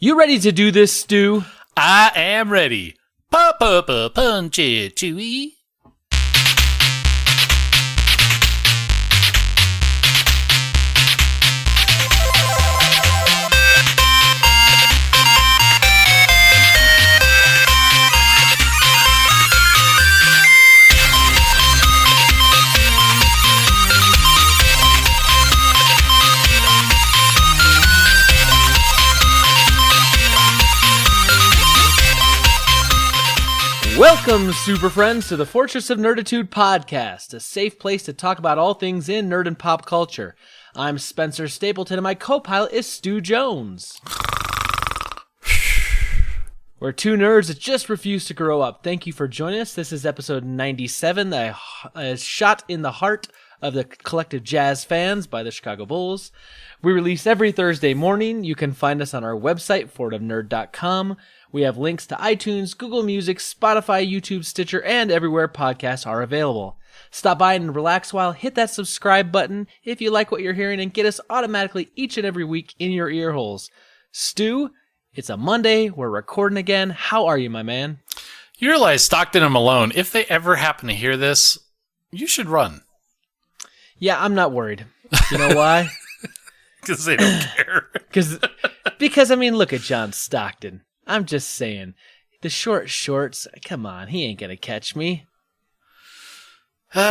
You ready to do this, Stu? I am ready. Punch it, Chewie. Welcome, super friends, to the Fortress of Nerditude podcast, a safe place to talk about all things in nerd and pop culture. I'm Spencer Stapleton, and my co-pilot is Stu Jones. We're two nerds that just refuse to grow up. Thank you for joining us. This is episode 97, that is shot in the heart of the collective jazz fans by the Chicago Bulls. We release every Thursday morning. You can find us on our website, fortofnerd.com. We have links to iTunes, Google Music, Spotify, YouTube, Stitcher, and everywhere podcasts are available. Stop by and relax while hit that subscribe button if you like what you're hearing and get us automatically each and every week in your ear holes. Stu, it's a Monday. We're recording again. How are you, my man? You realize Stockton and Malone, if they ever happen to hear this, you should run. Yeah, I'm not worried. You know why? Because they don't care. Because, I mean, look at John Stockton. I'm just saying, the short shorts, come on, he ain't gonna catch me. Boy.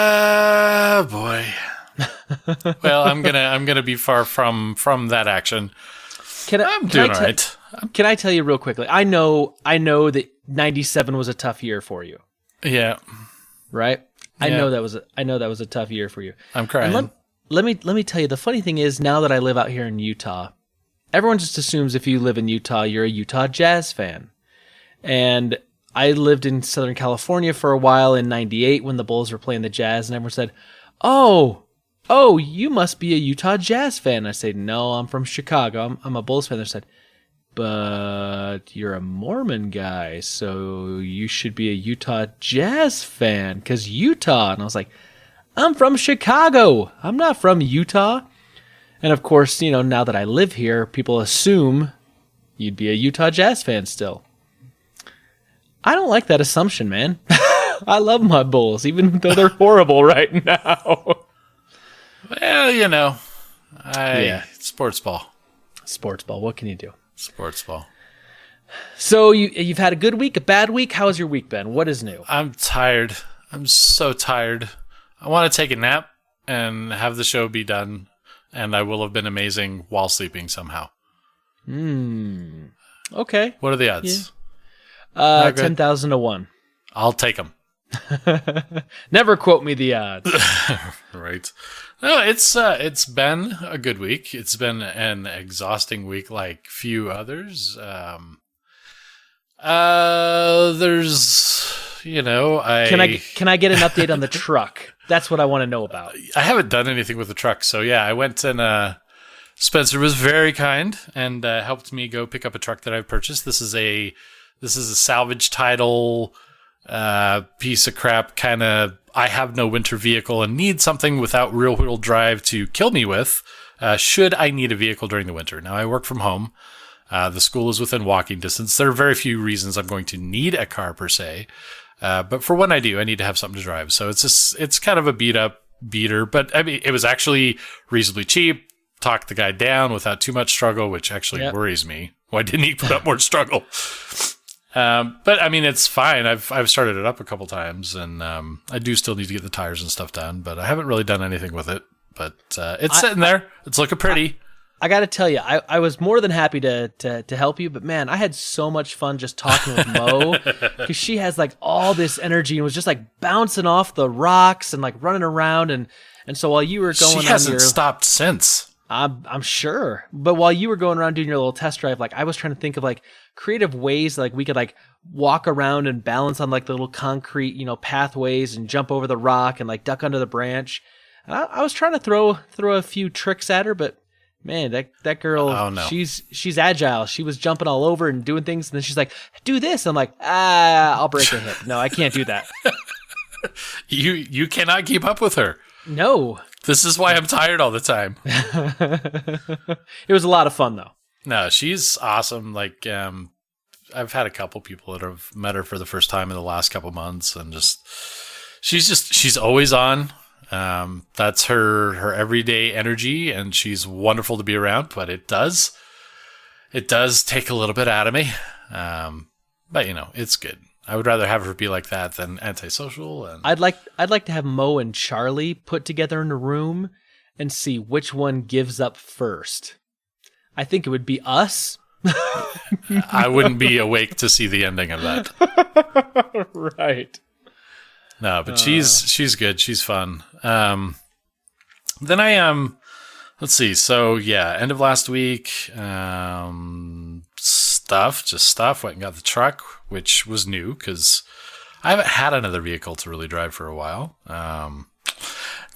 Well, I'm gonna be far from that action. I'm doing all right. Can I tell you real quickly? I know that 97 was a tough year for you. Yeah. Right? Yeah. I know that was a tough year for you. I'm crying. And let me tell you, the funny thing is, now that I live out here in Utah, everyone just assumes if you live in Utah, you're a Utah Jazz fan. And I lived in Southern California for a while in 98 when the Bulls were playing the Jazz, and everyone said, oh, you must be a Utah Jazz fan. I said, no, I'm from Chicago. I'm a Bulls fan. They said, but you're a Mormon guy, so you should be a Utah Jazz fan, because Utah. And I was like, I'm from Chicago. I'm not from Utah. And of course, you know, now that I live here, people assume you'd be a Utah Jazz fan still. I don't like that assumption, man. I love my Bulls, even though they're horrible right now. Well, you know, sports ball. Sports ball, what can you do? Sports ball. So you've had a good week, a bad week? How's your week been? What is new? I'm tired. I'm so tired. I want to take a nap and have the show be done. And I will have been amazing while sleeping somehow. Okay. What are the odds? Yeah. 10,000 to 1. I'll take them. Never quote me the odds. Right. No, it's been a good week. It's been an exhausting week like few others. There's, you know, Can I get an update on the truck? That's what I want to know about. I haven't done anything with the truck, so yeah, I went and Spencer was very kind and helped me go pick up a truck that I've purchased. This is a salvage title piece of crap, kind of. I have no winter vehicle and need something without real wheel drive to kill me with. Should I need a vehicle during the winter? Now I work from home. The school is within walking distance. There are very few reasons I'm going to need a car per se. But for when I do, I need to have something to drive. So it's kind of a beater, but I mean, it was actually reasonably cheap. Talked the guy down without too much struggle, which actually worries me. Why didn't he put up more struggle? But I mean, it's fine. I've started it up a couple times, and I do still need to get the tires and stuff done, but I haven't really done anything with it. But it's sitting there. It's looking pretty. I got to tell you, I was more than happy to help you, but man, I had so much fun just talking with Mo, because she has like all this energy and was just like bouncing off the rocks and like running around, and so while you were going, she hasn't stopped since. I'm sure, but while you were going around doing your little test drive, like I was trying to think of like creative ways like we could like walk around and balance on like the little concrete, you know, pathways and jump over the rock and like duck under the branch. And I was trying to throw a few tricks at her, but man, that girl, oh, no. she's agile. She was jumping all over and doing things, and then she's like, do this. I'm like, I'll break a hip. No, I can't do that. You cannot keep up with her. No. This is why I'm tired all the time. It was a lot of fun, though. No, she's awesome. Like, I've had a couple people that have met her for the first time in the last couple months, and she's always on. That's her everyday energy, and she's wonderful to be around. But it does take a little bit out of me. But it's good. I would rather have her be like that than antisocial. And I'd like to have Mo and Charlie put together in a room and see which one gives up first. I think it would be us. I wouldn't be awake to see the ending of that. Right. No, but she's good. She's fun. Then let's see. So yeah, end of last week, stuff. Went and got the truck, which was new because I haven't had another vehicle to really drive for a while.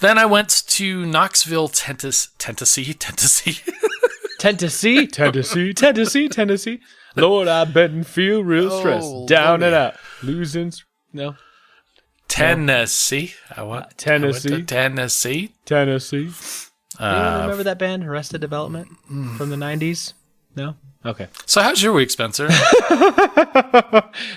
Then I went to Knoxville, Tennessee. Tennessee. Lord, I've been feel real stressed. Down and out. Losing. No. Tennessee. I went to Tennessee. Anyone remember that band, Arrested Development, from the 90s? No? Okay. So how's your week, Spencer?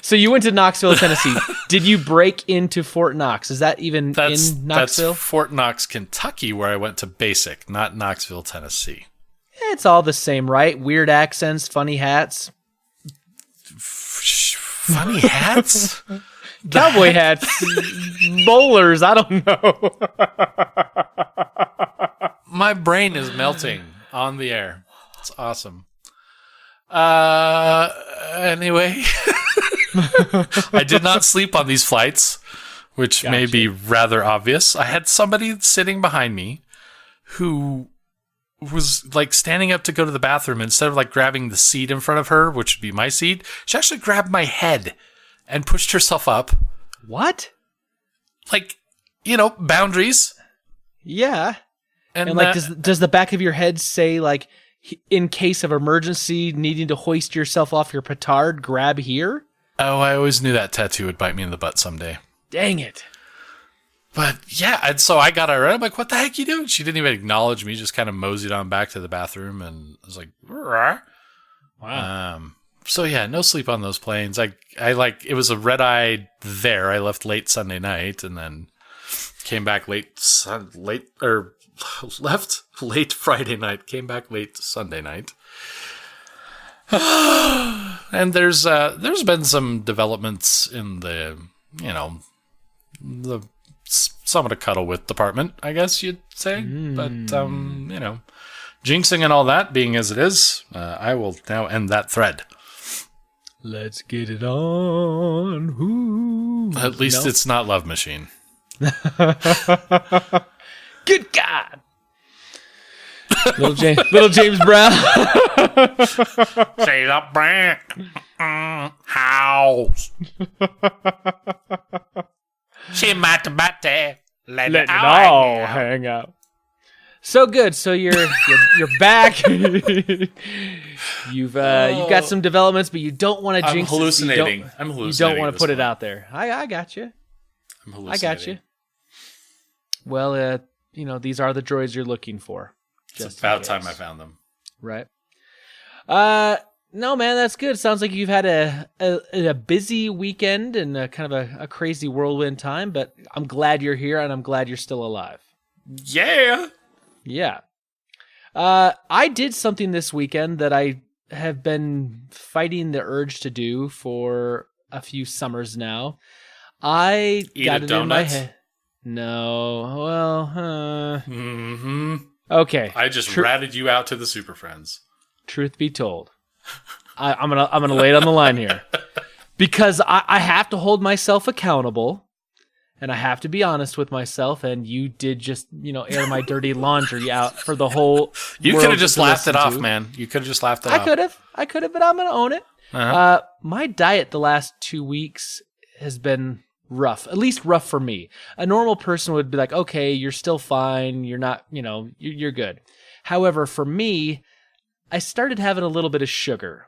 So you went to Knoxville, Tennessee. Did you break into Fort Knox? Is that even in Knoxville? That's Fort Knox, Kentucky, where I went to basic, not Knoxville, Tennessee. It's all the same, right? Weird accents, funny hats. Funny hats? Cowboy hats. Bowlers, I don't know. My brain is melting on the air. It's awesome. Anyway, I did not sleep on these flights, which may be rather obvious. I had somebody sitting behind me who was like standing up to go to the bathroom. Instead of like grabbing the seat in front of her, which would be my seat, she actually grabbed my head and pushed herself up. What? Like, boundaries. Yeah. And like, does the back of your head say like, in case of emergency, needing to hoist yourself off your petard, grab here? Oh, I always knew that tattoo would bite me in the butt someday. Dang it. But yeah, and so I got her. I'm like, what the heck you doing? She didn't even acknowledge me, just kind of moseyed on back to the bathroom, and I was like, "Rah." Wow. So yeah, no sleep on those planes. I it was a red eye there. I left late Sunday night and then came back late Friday night, came back late Sunday night. And there's been some developments in the somewhat a cuddle with department, I guess you'd say. But jinxing and all that being as it is, I will now end that thread. Let's get it on. Ooh. At least it's not Love Machine. Good God. Little James Brown. Say the brand. House. She might let it all hang out. So good. So you're back. You've got some developments, but you don't want to jinx. I'm hallucinating. You don't want to put it out there. I got you. I'm hallucinating. I got you. Well, these are the droids you're looking for. It's about time I found them. Right. No, man, that's good. Sounds like you've had a busy weekend and kind of a crazy whirlwind time, but I'm glad you're here and I'm glad you're still alive. Yeah. Yeah. I did something this weekend that I have been fighting the urge to do for a few summers now. I got it in my head. No. Well, Mm-hmm. Okay. I just ratted you out to the Super Friends. Truth be told, I'm gonna lay it on the line here, because I have to hold myself accountable, and I have to be honest with myself. And you did just air my dirty laundry out for the whole. You could have just laughed it off, man. You could have just laughed it off. I could have, but I'm gonna own it. Uh-huh. My diet the last 2 weeks has been rough, at least rough for me. A normal person would be like, okay, you're still fine. You're not, you're good. However, for me, I started having a little bit of sugar,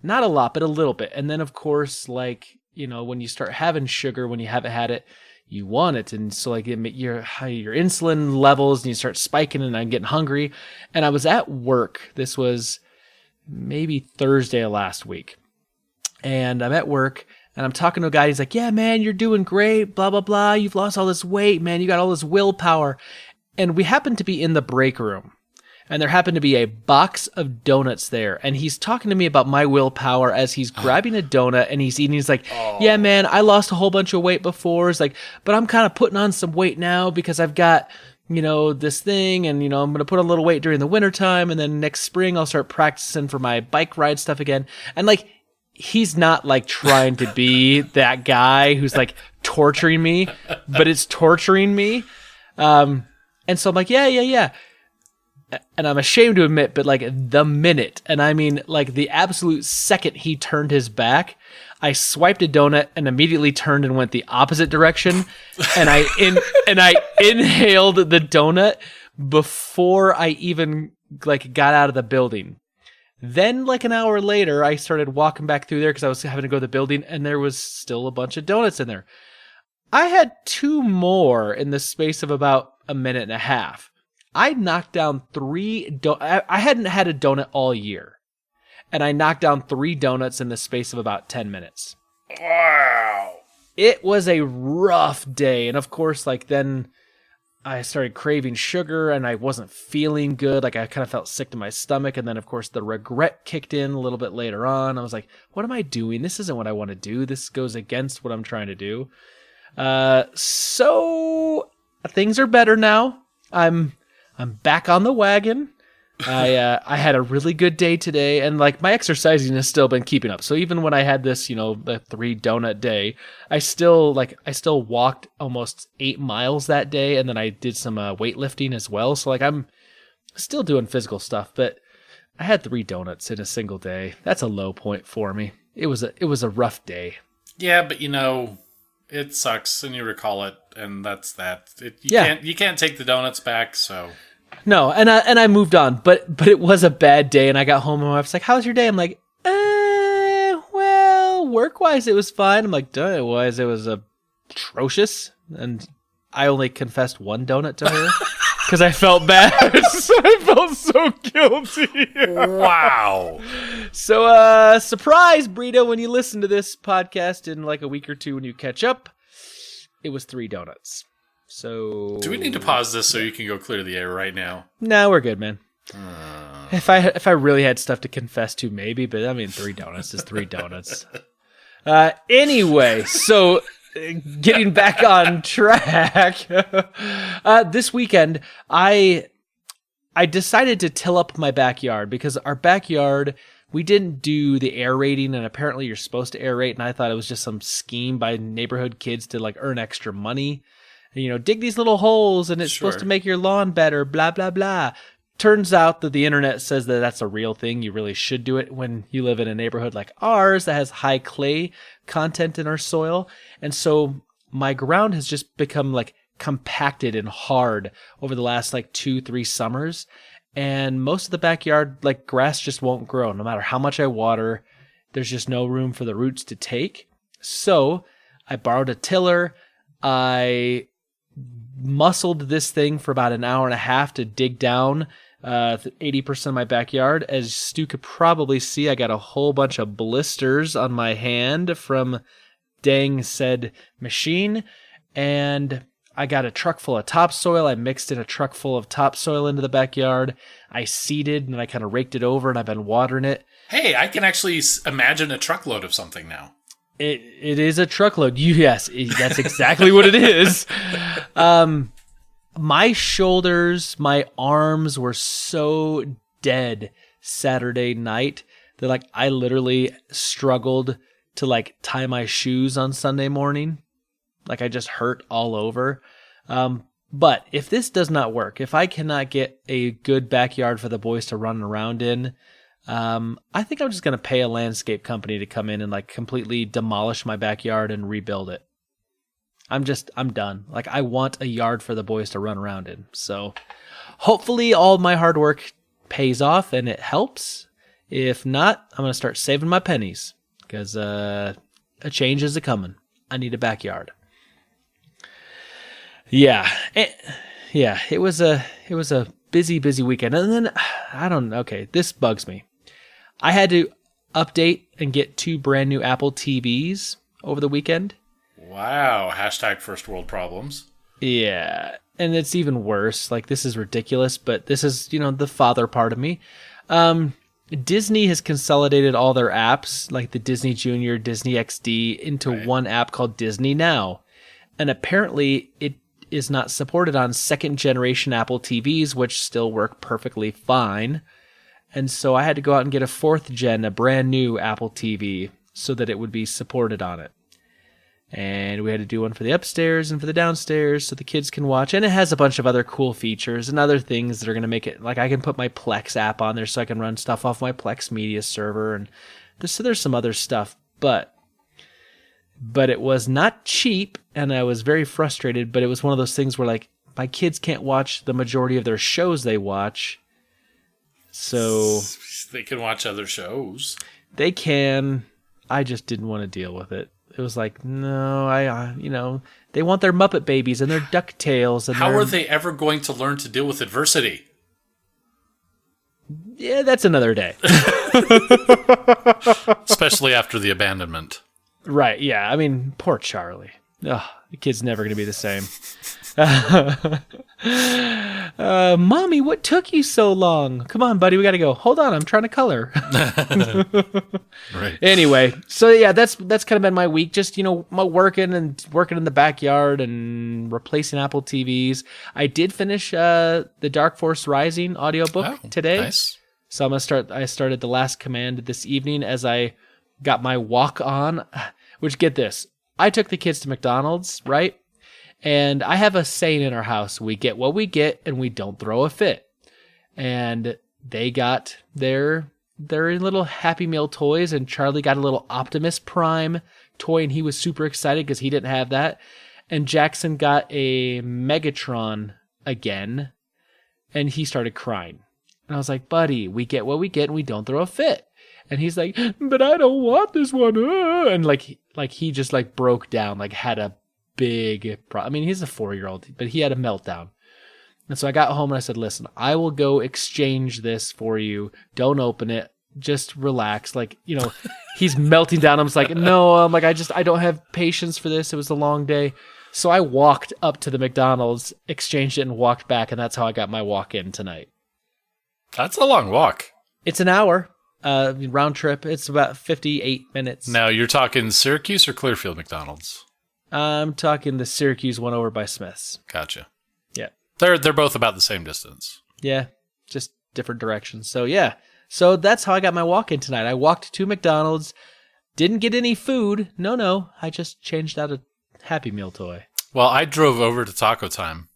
not a lot, but a little bit. And then of course, when you start having sugar, when you haven't had it, you want it. And so your insulin levels and you start spiking and I'm getting hungry. And I was at work. This was maybe Thursday of last week. And I'm at work and I'm talking to a guy. He's like, yeah, man, you're doing great. Blah, blah, blah. You've lost all this weight, man. You got all this willpower. And we happen to be in the break room. And there happened to be a box of donuts there. And he's talking to me about my willpower as he's grabbing a donut and he's eating. He's like, yeah, man, I lost a whole bunch of weight before. It's like, but I'm kind of putting on some weight now because I've got, this thing. And, I'm going to put on a little weight during the wintertime. And then next spring, I'll start practicing for my bike ride stuff again. And like, he's not like trying to be that guy who's like torturing me, but it's torturing me. And so I'm like, yeah. And I'm ashamed to admit, but like the minute, and I mean like the absolute second he turned his back, I swiped a donut and immediately turned and went the opposite direction. And I inhaled the donut before I even like got out of the building. Then like an hour later, I started walking back through there because I was having to go to the building and there was still a bunch of donuts in there. I had 2 more in the space of about a minute and a half. I knocked down 3 I hadn't had a donut all year. And I knocked down 3 donuts in the space of about 10 minutes. Wow. It was a rough day. And of course, like then I started craving sugar and I wasn't feeling good. Like I kind of felt sick to my stomach. And then of course the regret kicked in a little bit later on. I was like, what am I doing? This isn't what I want to do. This goes against what I'm trying to do. So things are better now. I'm back on the wagon. I had a really good day today, and like my exercising has still been keeping up. So even when I had this, the 3 donut day, I still walked almost 8 miles that day, and then I did some weightlifting as well. So like I'm still doing physical stuff, but I had 3 donuts in a single day. That's a low point for me. It was a rough day. Yeah, but it sucks, and you recall it, and that's that. You can't take the donuts back, so. No, and I moved on, but it was a bad day, and I got home and my wife's like, "How's your day?" I'm like, well, work-wise it was fine. I'm like, duh, it was atrocious, and I only confessed 1 donut to her because I felt bad. I felt so guilty. Wow. So, surprise, Brito, when you listen to this podcast in like a week or 2 when you catch up, it was 3 donuts. So do we need to pause this so you can go clear the air right now? No, we're good, man. If I really had stuff to confess to, maybe, but I mean, 3 donuts is 3 donuts. Anyway, so getting back on track, this weekend I decided to till up my backyard because our backyard, we didn't do the aerating, and apparently you're supposed to aerate, and I thought it was just some scheme by neighborhood kids to like earn extra money. Dig these little holes and it's supposed to make your lawn better, blah, blah, blah. Turns out that the internet says that that's a real thing. You really should do it when you live in a neighborhood like ours that has high clay content in our soil. And so my ground has just become like compacted and hard over the last like 2-3 summers. And most of the backyard, like grass just won't grow. No matter how much I water, there's just no room for the roots to take. So I borrowed a tiller. I muscled this thing for about an hour and a half to dig down 80% of my backyard. As Stu could probably see, I got a whole bunch of blisters on my hand from dang said machine. And I got a truck full of topsoil. I mixed in a truck full of topsoil into the backyard. I seeded and I kind of raked it over and I've been watering it. Hey, I can actually imagine a truckload of something now. It is a truckload. Yes, that's exactly what it is. My shoulders, my arms were so dead Saturday night that like I literally struggled to like tie my shoes on Sunday morning. Like I just hurt all over. But if this does not work, if I cannot get a good backyard for the boys to run around in, I think I'm just going to pay a landscape company to come in and like completely demolish my backyard and rebuild it. I'm done. Like I want a yard for the boys to run around in. So hopefully all my hard work pays off and it helps. If not, I'm going to start saving my pennies because, a change is a-coming. I need a backyard. Yeah. It was a busy weekend. And then, okay, this bugs me. I had to update and get 2 brand new Apple TVs over the weekend. Wow. Hashtag first world problems. Yeah. And it's even worse. Like, this is ridiculous, but this is, the father part of me. Disney has consolidated all their apps, like the Disney Junior, Disney XD, into one app called Disney Now. And apparently it is not supported on second-generation Apple TVs, which still work perfectly fine. And so I had to go out and get a 4th-gen, a brand new Apple TV, so that it would be supported on it. And we had to do one for the upstairs and for the downstairs so the kids can watch. And it has a bunch of other cool features and other things that are going to make it, like I can put my Plex app on there so I can run stuff off my Plex media server. And so there's some other stuff, but it was not cheap, and I was very frustrated. But it was one of those things where, like, my kids can't watch the majority of their shows they watch. So they can watch other shows. They can. I just didn't want to deal with it. It was like, no, they want their Muppet Babies and their DuckTales. And how are they ever going to learn to deal with adversity? Yeah, that's another day. Especially after the abandonment. Right, yeah. I mean, poor Charlie. Ugh, the kid's never going to be the same. Mommy, what took you so long? Come on, buddy, we got to go. Hold on, I'm trying to color. Right. Anyway, so yeah, that's kind of been my week. Just, working in the backyard and replacing Apple TVs. I did finish the Dark Force Rising audiobook today. Nice. So I started The Last Command this evening as I got my walk on, which, get this, I took the kids to McDonald's, right? And I have a saying in our house: we get what we get and we don't throw a fit. And they got their little Happy Meal toys, and Charlie got a little Optimus Prime toy, and he was super excited because he didn't have that. And Jackson got a Megatron again, and he started crying. And I was like, buddy, we get what we get and we don't throw a fit. And he's like, but I don't want this one. And like he just like broke down, like had a big problem. I mean, he's a 4-year-old, but he had a meltdown. And so I got home and I said, listen, I will go exchange this for you. Don't open it. Just relax. Like, he's melting down. I'm just like, no, I don't have patience for this. It was a long day. So I walked up to the McDonald's, exchanged it, and walked back. And that's how I got my walk in tonight. That's a long walk. It's an hour. Round trip. It's about 58 minutes. Now, you're talking Syracuse or Clearfield McDonald's? I'm talking the Syracuse one over by Smith's. Gotcha. Yeah. They're both about the same distance. Yeah, just different directions. So, yeah. So that's how I got my walk in tonight. I walked to McDonald's, didn't get any food. No. I just changed out a Happy Meal toy. Well, I drove over to Taco Time,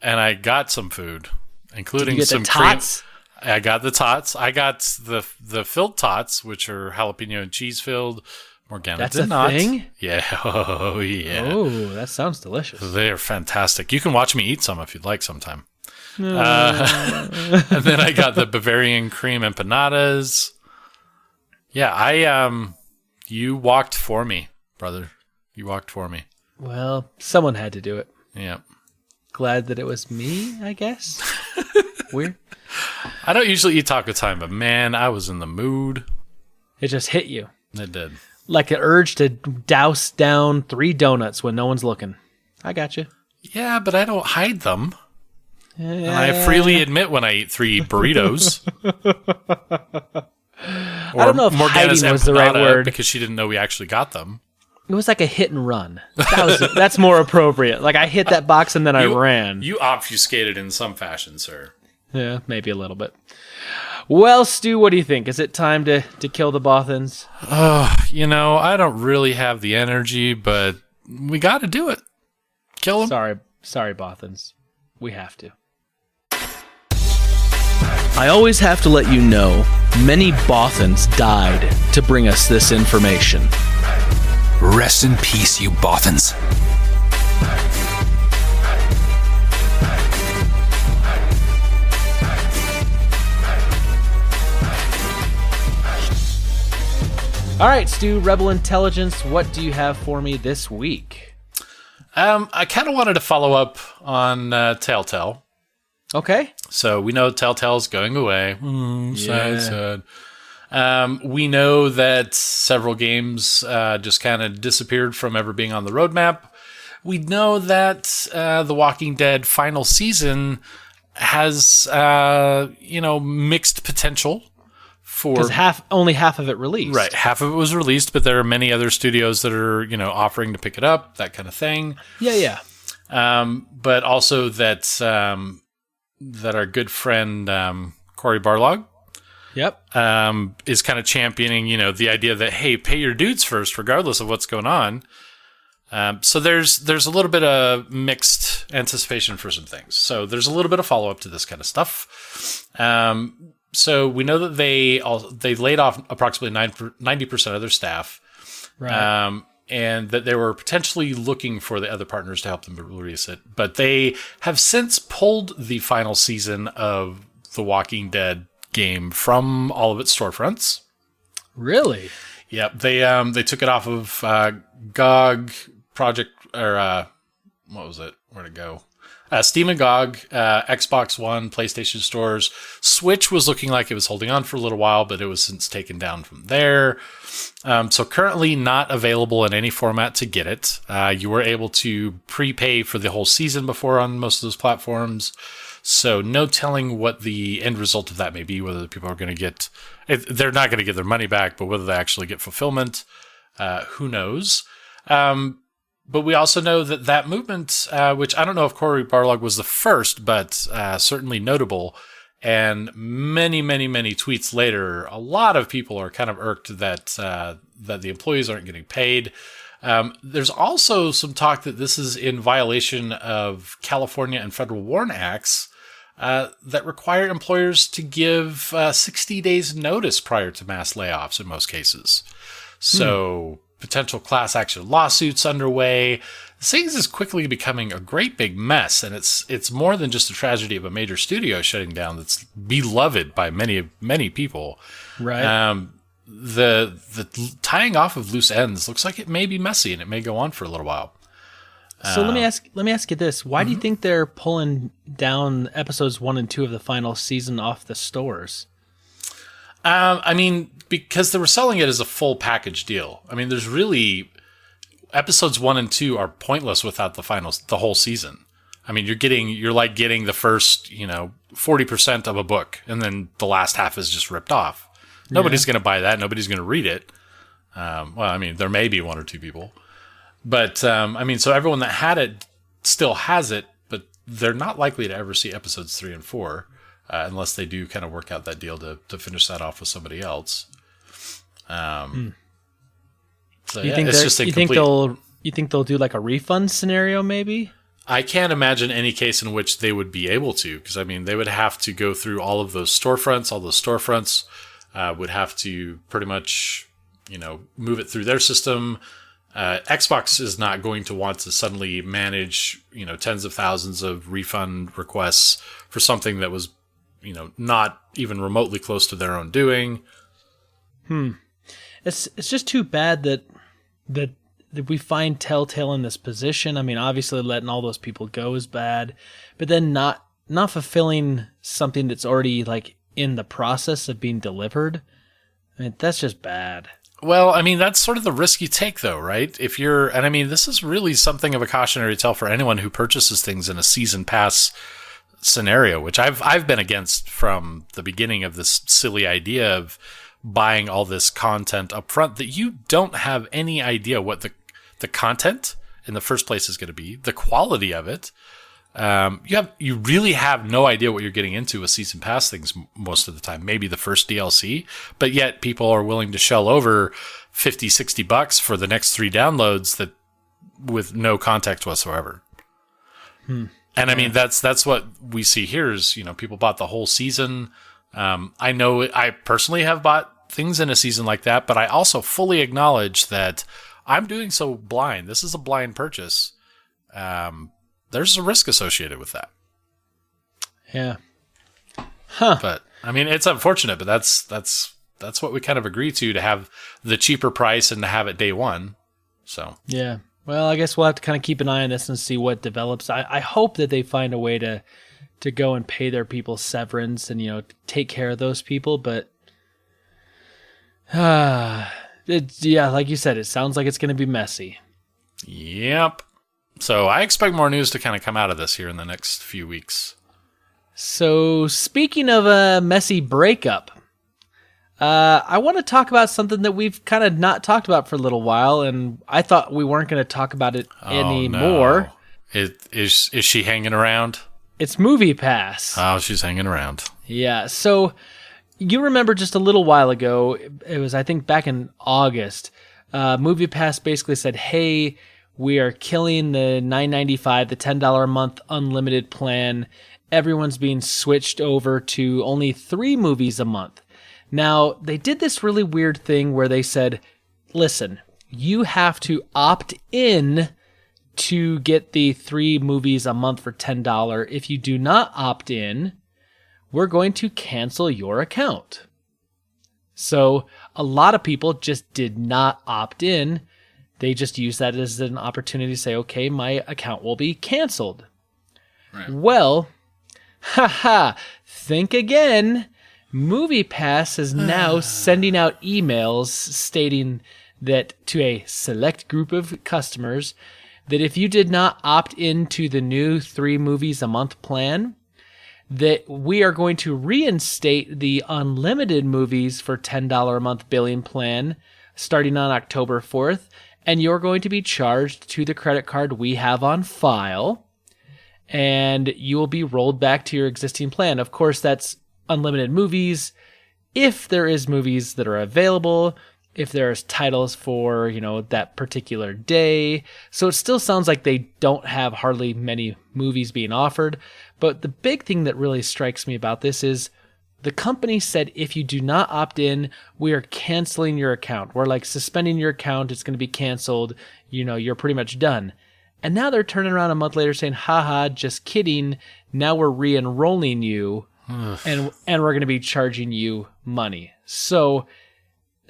and I got some food, including Did you get some the tots? I got the tots. I got the filled tots, which are jalapeno and cheese filled. Morgana That's did a not. thing? Yeah. Oh, yeah. Oh, that sounds delicious. They're fantastic. You can watch me eat some if you'd like sometime. And then I got the Bavarian cream empanadas. Yeah, you walked for me, brother. You walked for me. Well, someone had to do it. Yeah. Glad that it was me, I guess. Weird. I don't usually eat Taco Time, but man, I was in the mood. It just hit you. It did. Like an urge to douse down 3 donuts when no one's looking. I got you. Yeah, but I don't hide them. And I freely admit when I eat 3 burritos. I don't know if hiding was the right word. Because she didn't know we actually got them. It was like a hit and run. That's more appropriate. Like I hit that box and then I ran. You obfuscated in some fashion, sir. Yeah, maybe a little bit. Well, Stu, what do you think? Is it time to kill the Bothans? I don't really have the energy, but we got to do it. Kill them. Sorry, Bothans. We have to. I always have to let you know, many Bothans died to bring us this information. Rest in peace, you Bothans. All right, Stu, Rebel Intelligence, what do you have for me this week? I kind of wanted to follow up on Telltale. Okay. So we know Telltale's going away. Sad. We know that several games just kind of disappeared from ever being on the roadmap. We know that The Walking Dead final season has, mixed potential. Because only half of it released. Right, half of it was released, but there are many other studios that are, offering to pick it up, that kind of thing. Yeah. But also that our good friend Corey Barlog, Yep. is kind of championing, the idea that, hey, pay your dues first, regardless of what's going on. So there's a little bit of mixed anticipation for some things. So there's a little bit of follow up to this kind of stuff. So we know that they laid off approximately 90% of their staff, Right. and that they were potentially looking for the other partners to help them release it. But they have since pulled the final season of The Walking Dead game from all of its storefronts. Really? Yep, they took it off of GOG Project, or what was it? Where'd it go? Steam and GOG, Xbox One, PlayStation stores. Switch was looking like it was holding on for a little while, but it was since taken down from there. So currently not available in any format to get it. You were able to prepay for the whole season before on most of those platforms. So no telling what the end result of that may be, whether the people are going to get... They're not going to get their money back, but whether they actually get fulfillment, who knows? But we also know that movement, which I don't know if Corey Barlog was the first, but certainly notable, and many, many, many tweets later, a lot of people are kind of irked that the employees aren't getting paid. There's also some talk that this is in violation of California and federal WARN acts that require employers to give 60 days notice prior to mass layoffs in most cases. So potential class action lawsuits underway. Things is quickly becoming a great big mess, and it's more than just a tragedy of a major studio shutting down that's beloved by many people. Right. The tying off of loose ends looks like it may be messy, and it may go on for a little while. So let me ask you this: why do you think they're pulling down episodes 1 and 2 of the final season off the stores? Because they were selling it as a full package deal. I mean, there's really episodes 1 and 2 are pointless without the whole season. I mean, you're getting the first, 40% of a book, and then the last half is just ripped off. Nobody's going to buy that. Nobody's going to read it. There may be one or two people, but so everyone that had it still has it, but they're not likely to ever see episodes 3 and 4. Unless they do kind of work out that deal to finish that off with somebody else. So it's just incomplete. You think they'll do like a refund scenario maybe? I can't imagine any case in which they would be able to, because they would have to go through all of those storefronts. All those storefronts would have to pretty much, move it through their system. Xbox is not going to want to suddenly manage, tens of thousands of refund requests for something that was, not even remotely close to their own doing. It's just too bad that we find Telltale in this position. I mean, obviously letting all those people go is bad, but then not fulfilling something that's already like in the process of being delivered. I mean, that's just bad. Well, that's sort of the risk you take, though, right? This is really something of a cautionary tale for anyone who purchases things in a season pass scenario, which I've been against from the beginning of this silly idea of buying all this content up front that you don't have any idea what the content in the first place is going to be, the quality of it. You really have no idea what you're getting into with season pass things most of the time. Maybe the first DLC, but yet people are willing to shell over $50-$60 for the next 3 downloads that with no context whatsoever. And that's what we see here is, people bought the whole season. I know I personally have bought things in a season like that, but I also fully acknowledge that I'm doing so blind. This is a blind purchase. There's a risk associated with that. Yeah. But it's unfortunate, but that's what we kind of agree to have the cheaper price and to have it day one. So yeah. Well, I guess we'll have to kind of keep an eye on this and see what develops. I hope that they find a way to go and pay their people severance and take care of those people. But Yeah, like you said, it sounds like it's going to be messy. Yep. So I expect more news to kind of come out of this here in the next few weeks. So speaking of a messy breakup, I want to talk about something that we've kind of not talked about for a little while, and I thought we weren't going to talk about it anymore. No. Is she hanging around? It's Movie Pass. Oh, she's hanging around. Yeah, so you remember just a little while ago, it was I think back in August, Movie Pass basically said, hey, we are killing the $9.95, the $10 a month unlimited plan. Everyone's being switched over to only 3 movies a month. Now, they did this really weird thing where they said, listen, you have to opt in to get the 3 movies a month for $10. If you do not opt in, we're going to cancel your account. So a lot of people just did not opt in. They just used that as an opportunity to say, okay, my account will be canceled. Right. Well, think again. MoviePass is now sending out emails stating that to a select group of customers that if you did not opt into the new 3 movies a month plan, that we are going to reinstate the unlimited movies for $10 a month billing plan starting on October 4th, and you're going to be charged to the credit card we have on file, and you will be rolled back to your existing plan. Of course, that's unlimited movies, if there is movies that are available, if there's titles for, that particular day. So it still sounds like they don't have hardly many movies being offered. But the big thing that really strikes me about this is the company said, if you do not opt in, we are canceling your account. We're like suspending your account. It's going to be canceled. You're pretty much done. And now they're turning around a month later saying, haha, just kidding. Now we're re-enrolling you. and we're going to be charging you money. So,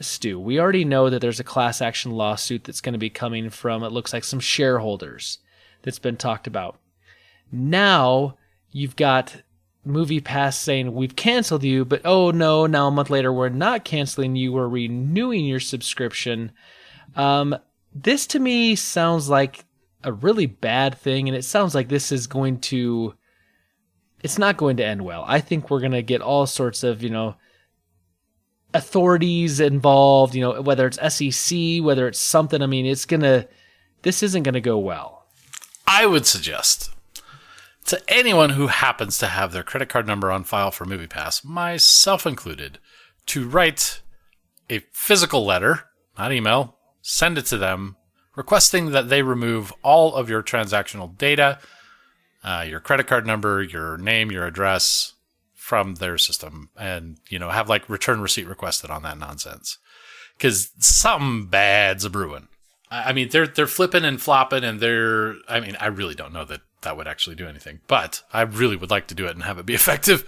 Stu, we already know that there's a class action lawsuit that's going to be coming from, it looks like, some shareholders that's been talked about. Now, you've got MoviePass saying, we've canceled you, but oh no, now a month later, we're not canceling you, we're renewing your subscription. This to me sounds like a really bad thing, and it sounds like this is going to... It's not going to end well. I think we're going to get all sorts of, authorities involved, whether it's SEC, whether it's something. I mean, this isn't going to go well. I would suggest to anyone who happens to have their credit card number on file for MoviePass, myself included, to write a physical letter, not email, send it to them, requesting that they remove all of your transactional data, your credit card number, your name, your address from their system, and, have like return receipt requested on that nonsense. Because something bad's a brewing. I mean, they're flipping and flopping, and I really don't know that would actually do anything, but I really would like to do it and have it be effective.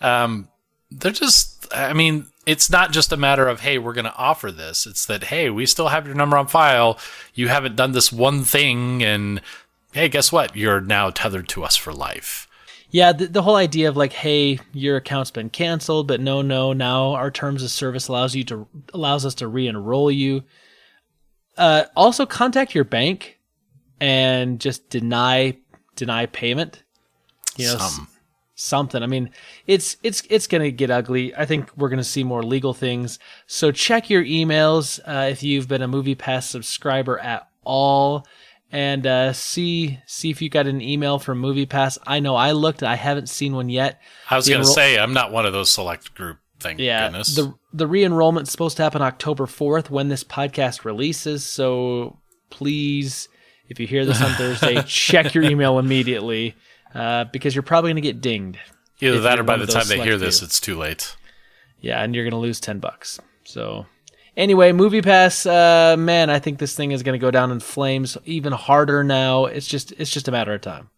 They're just, it's not just a matter of, hey, we're going to offer this. It's that, hey, we still have your number on file. You haven't done this one thing, and hey, guess what? You're now tethered to us for life. Yeah, the whole idea of like, hey, your account's been canceled, but no, now our terms of service allows us to re-enroll you. Also, contact your bank and just deny payment. Something. I mean, it's going to get ugly. I think we're going to see more legal things. So check your emails if you've been a MoviePass subscriber at all. And see if you got an email from MoviePass. I know I looked. I haven't seen one yet. I was going to say, I'm not one of those select group, thank goodness. The re-enrollment's supposed to happen October 4th when this podcast releases. So please, if you hear this on Thursday, check your email immediately because you're probably going to get dinged. Either that or by the time they hear this, it's too late. Yeah, and you're going to lose $10. So... Anyway, MoviePass, man, I think this thing is going to go down in flames even harder now. It's just a matter of time.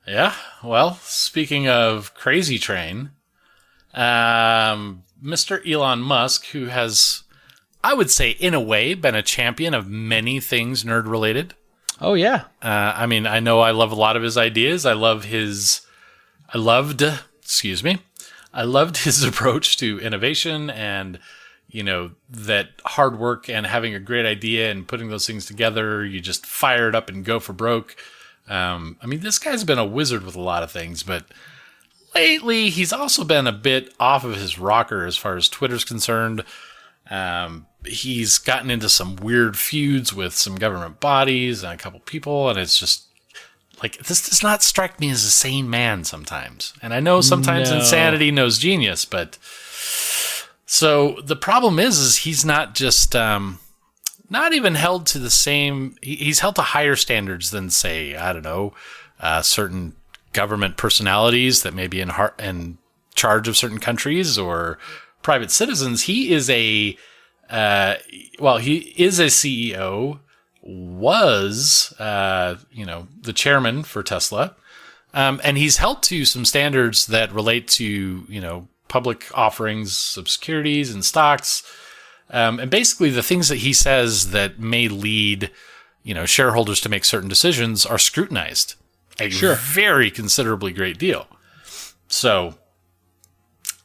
Yeah. Well, speaking of Crazy Train, Mr. Elon Musk, who has, I would say, in a way, been a champion of many things nerd-related. Oh, yeah. I know I love a lot of his ideas. I loved his approach to innovation and, that hard work and having a great idea and putting those things together, you just fire it up and go for broke. This guy's been a wizard with a lot of things, but lately he's also been a bit off of his rocker as far as Twitter's concerned. He's gotten into some weird feuds with some government bodies and a couple people, and it's just like, this does not strike me as a sane man sometimes. And I know sometimes insanity knows genius, but so the problem is he's not just not even held to the same. He's held to higher standards than, say, I don't know, certain government personalities that may be in charge of certain countries or private citizens. He is he is a CEO, was, the chairman for Tesla. And he's held to some standards that relate to, public offerings of securities and stocks. And basically the things that he says that may lead, shareholders to make certain decisions are scrutinized. A very considerably great deal. So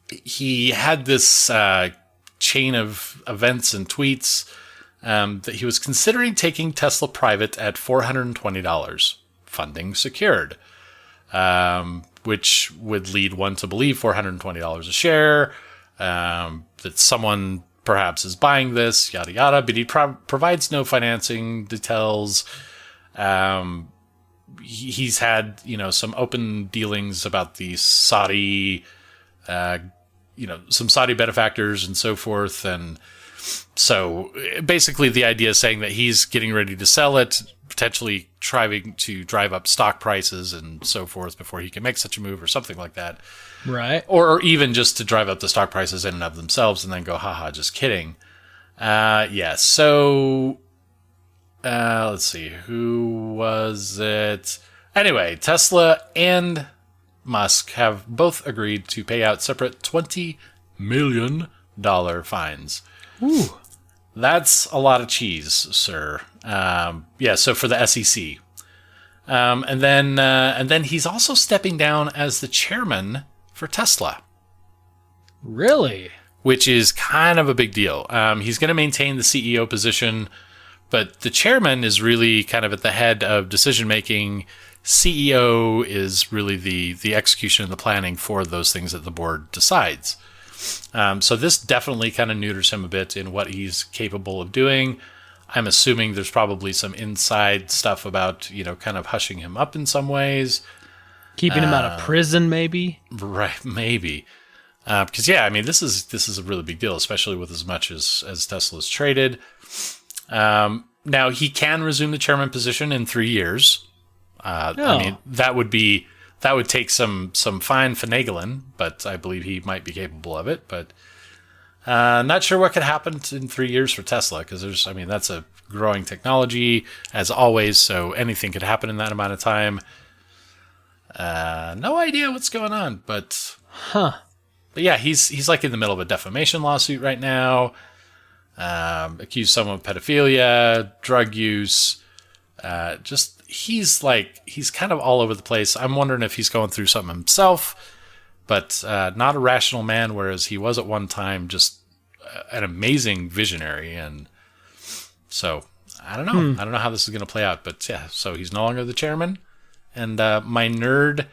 he had this chain of events and tweets that he was considering taking Tesla private at $420, funding secured, which would lead one to believe $420 a share, that someone perhaps is buying this, yada, yada, but he provides no financing details. He's had, some open dealings about the Saudi, some Saudi benefactors and so forth. And so basically the idea is saying that he's getting ready to sell it, potentially trying to drive up stock prices and so forth before he can make such a move or something like that. Right. Or even just to drive up the stock prices in and of themselves and then go, haha, just kidding. So let's see, who was it? Anyway, Tesla and Musk have both agreed to pay out separate $20 million fines. Ooh. That's a lot of cheese, sir. So for the SEC. And then he's also stepping down as the chairman for Tesla. Really? Which is kind of a big deal. He's going to maintain the CEO position, but the chairman is really kind of at the head of decision-making. CEO is really the execution and the planning for those things that the board decides. So this definitely kind of neuters him a bit in what he's capable of doing. I'm assuming there's probably some inside stuff about, kind of hushing him up in some ways. Keeping him out of prison, maybe? Right, maybe. Because, this is a really big deal, especially with as much as Tesla's traded. Now, he can resume the chairman position in 3 years. That would take some fine finagling, but I believe he might be capable of it. But not sure what could happen in 3 years for Tesla, because that's a growing technology, as always, so anything could happen in that amount of time. No idea what's going on, but... But yeah, he's like in the middle of a defamation lawsuit right now. Accused someone of pedophilia, drug use. He's kind of all over the place. I'm wondering if he's going through something himself, but not a rational man, whereas he was at one time just an amazing visionary. And so I don't know. I don't know how this is going to play out, but yeah, so he's no longer the chairman. And my nerd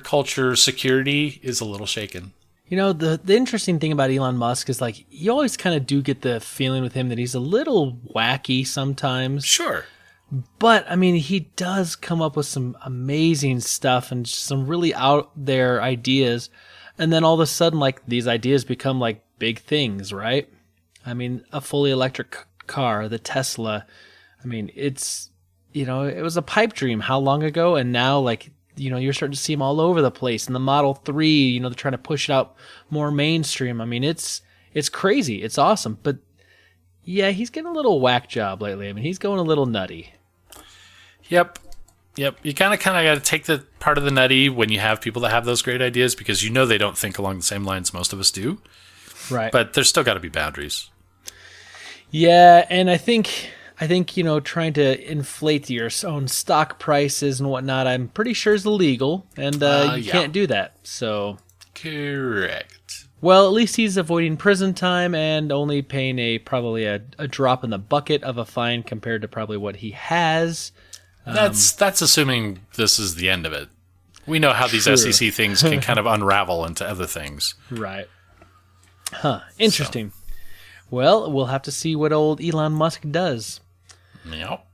culture security is a little shaken. The interesting thing about Elon Musk is, like, you always kind of do get the feeling with him that he's a little wacky sometimes. Sure. But, he does come up with some amazing stuff and some really out there ideas. And then all of a sudden, like, these ideas become, like, big things, right? A fully electric car, the Tesla. It's, it was a pipe dream how long ago? And now, like, you're starting to see them all over the place. And the Model 3, they're trying to push it out more mainstream. It's crazy. It's awesome. But, yeah, he's getting a little whack job lately. He's going a little nutty. Yep. You kind of got to take the part of the nutty when you have people that have those great ideas, because they don't think along the same lines most of us do. Right. But there's still got to be boundaries. Yeah, and I think trying to inflate your own stock prices and whatnot, I'm pretty sure is illegal, and you can't do that. So correct. Well, at least he's avoiding prison time and only paying probably a drop in the bucket of a fine compared to probably what he has. That's assuming this is the end of it. We know how these True. SEC things can kind of unravel into other things. Right. Huh. Interesting. Well, we'll have to see what old Elon Musk does. Yep.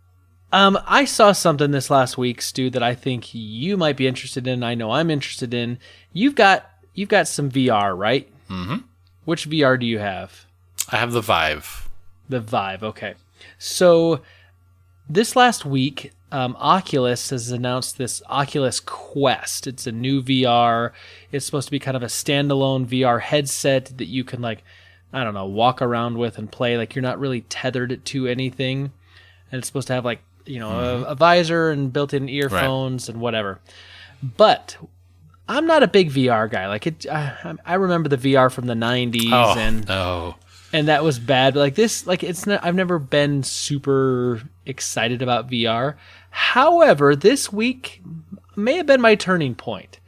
I saw something this last week, Stu, that I think you might be interested in. I know I'm interested in. You've got some VR, right? Mm-hmm. Which VR do you have? I have the Vive. The Vive, okay. So this last week, Oculus has announced this Oculus Quest. It's a new VR. It's supposed to be kind of a standalone VR headset that you can, like, I don't know, walk around with and play. Like, you're not really tethered to anything. And it's supposed to have, like, you know, a visor and built-in earphones and whatever. But I'm not a big VR guy. Like, I remember the VR from the 90s and that was bad. But like this, like, it's not, I've never been super excited about VR. However, this week may have been my turning point.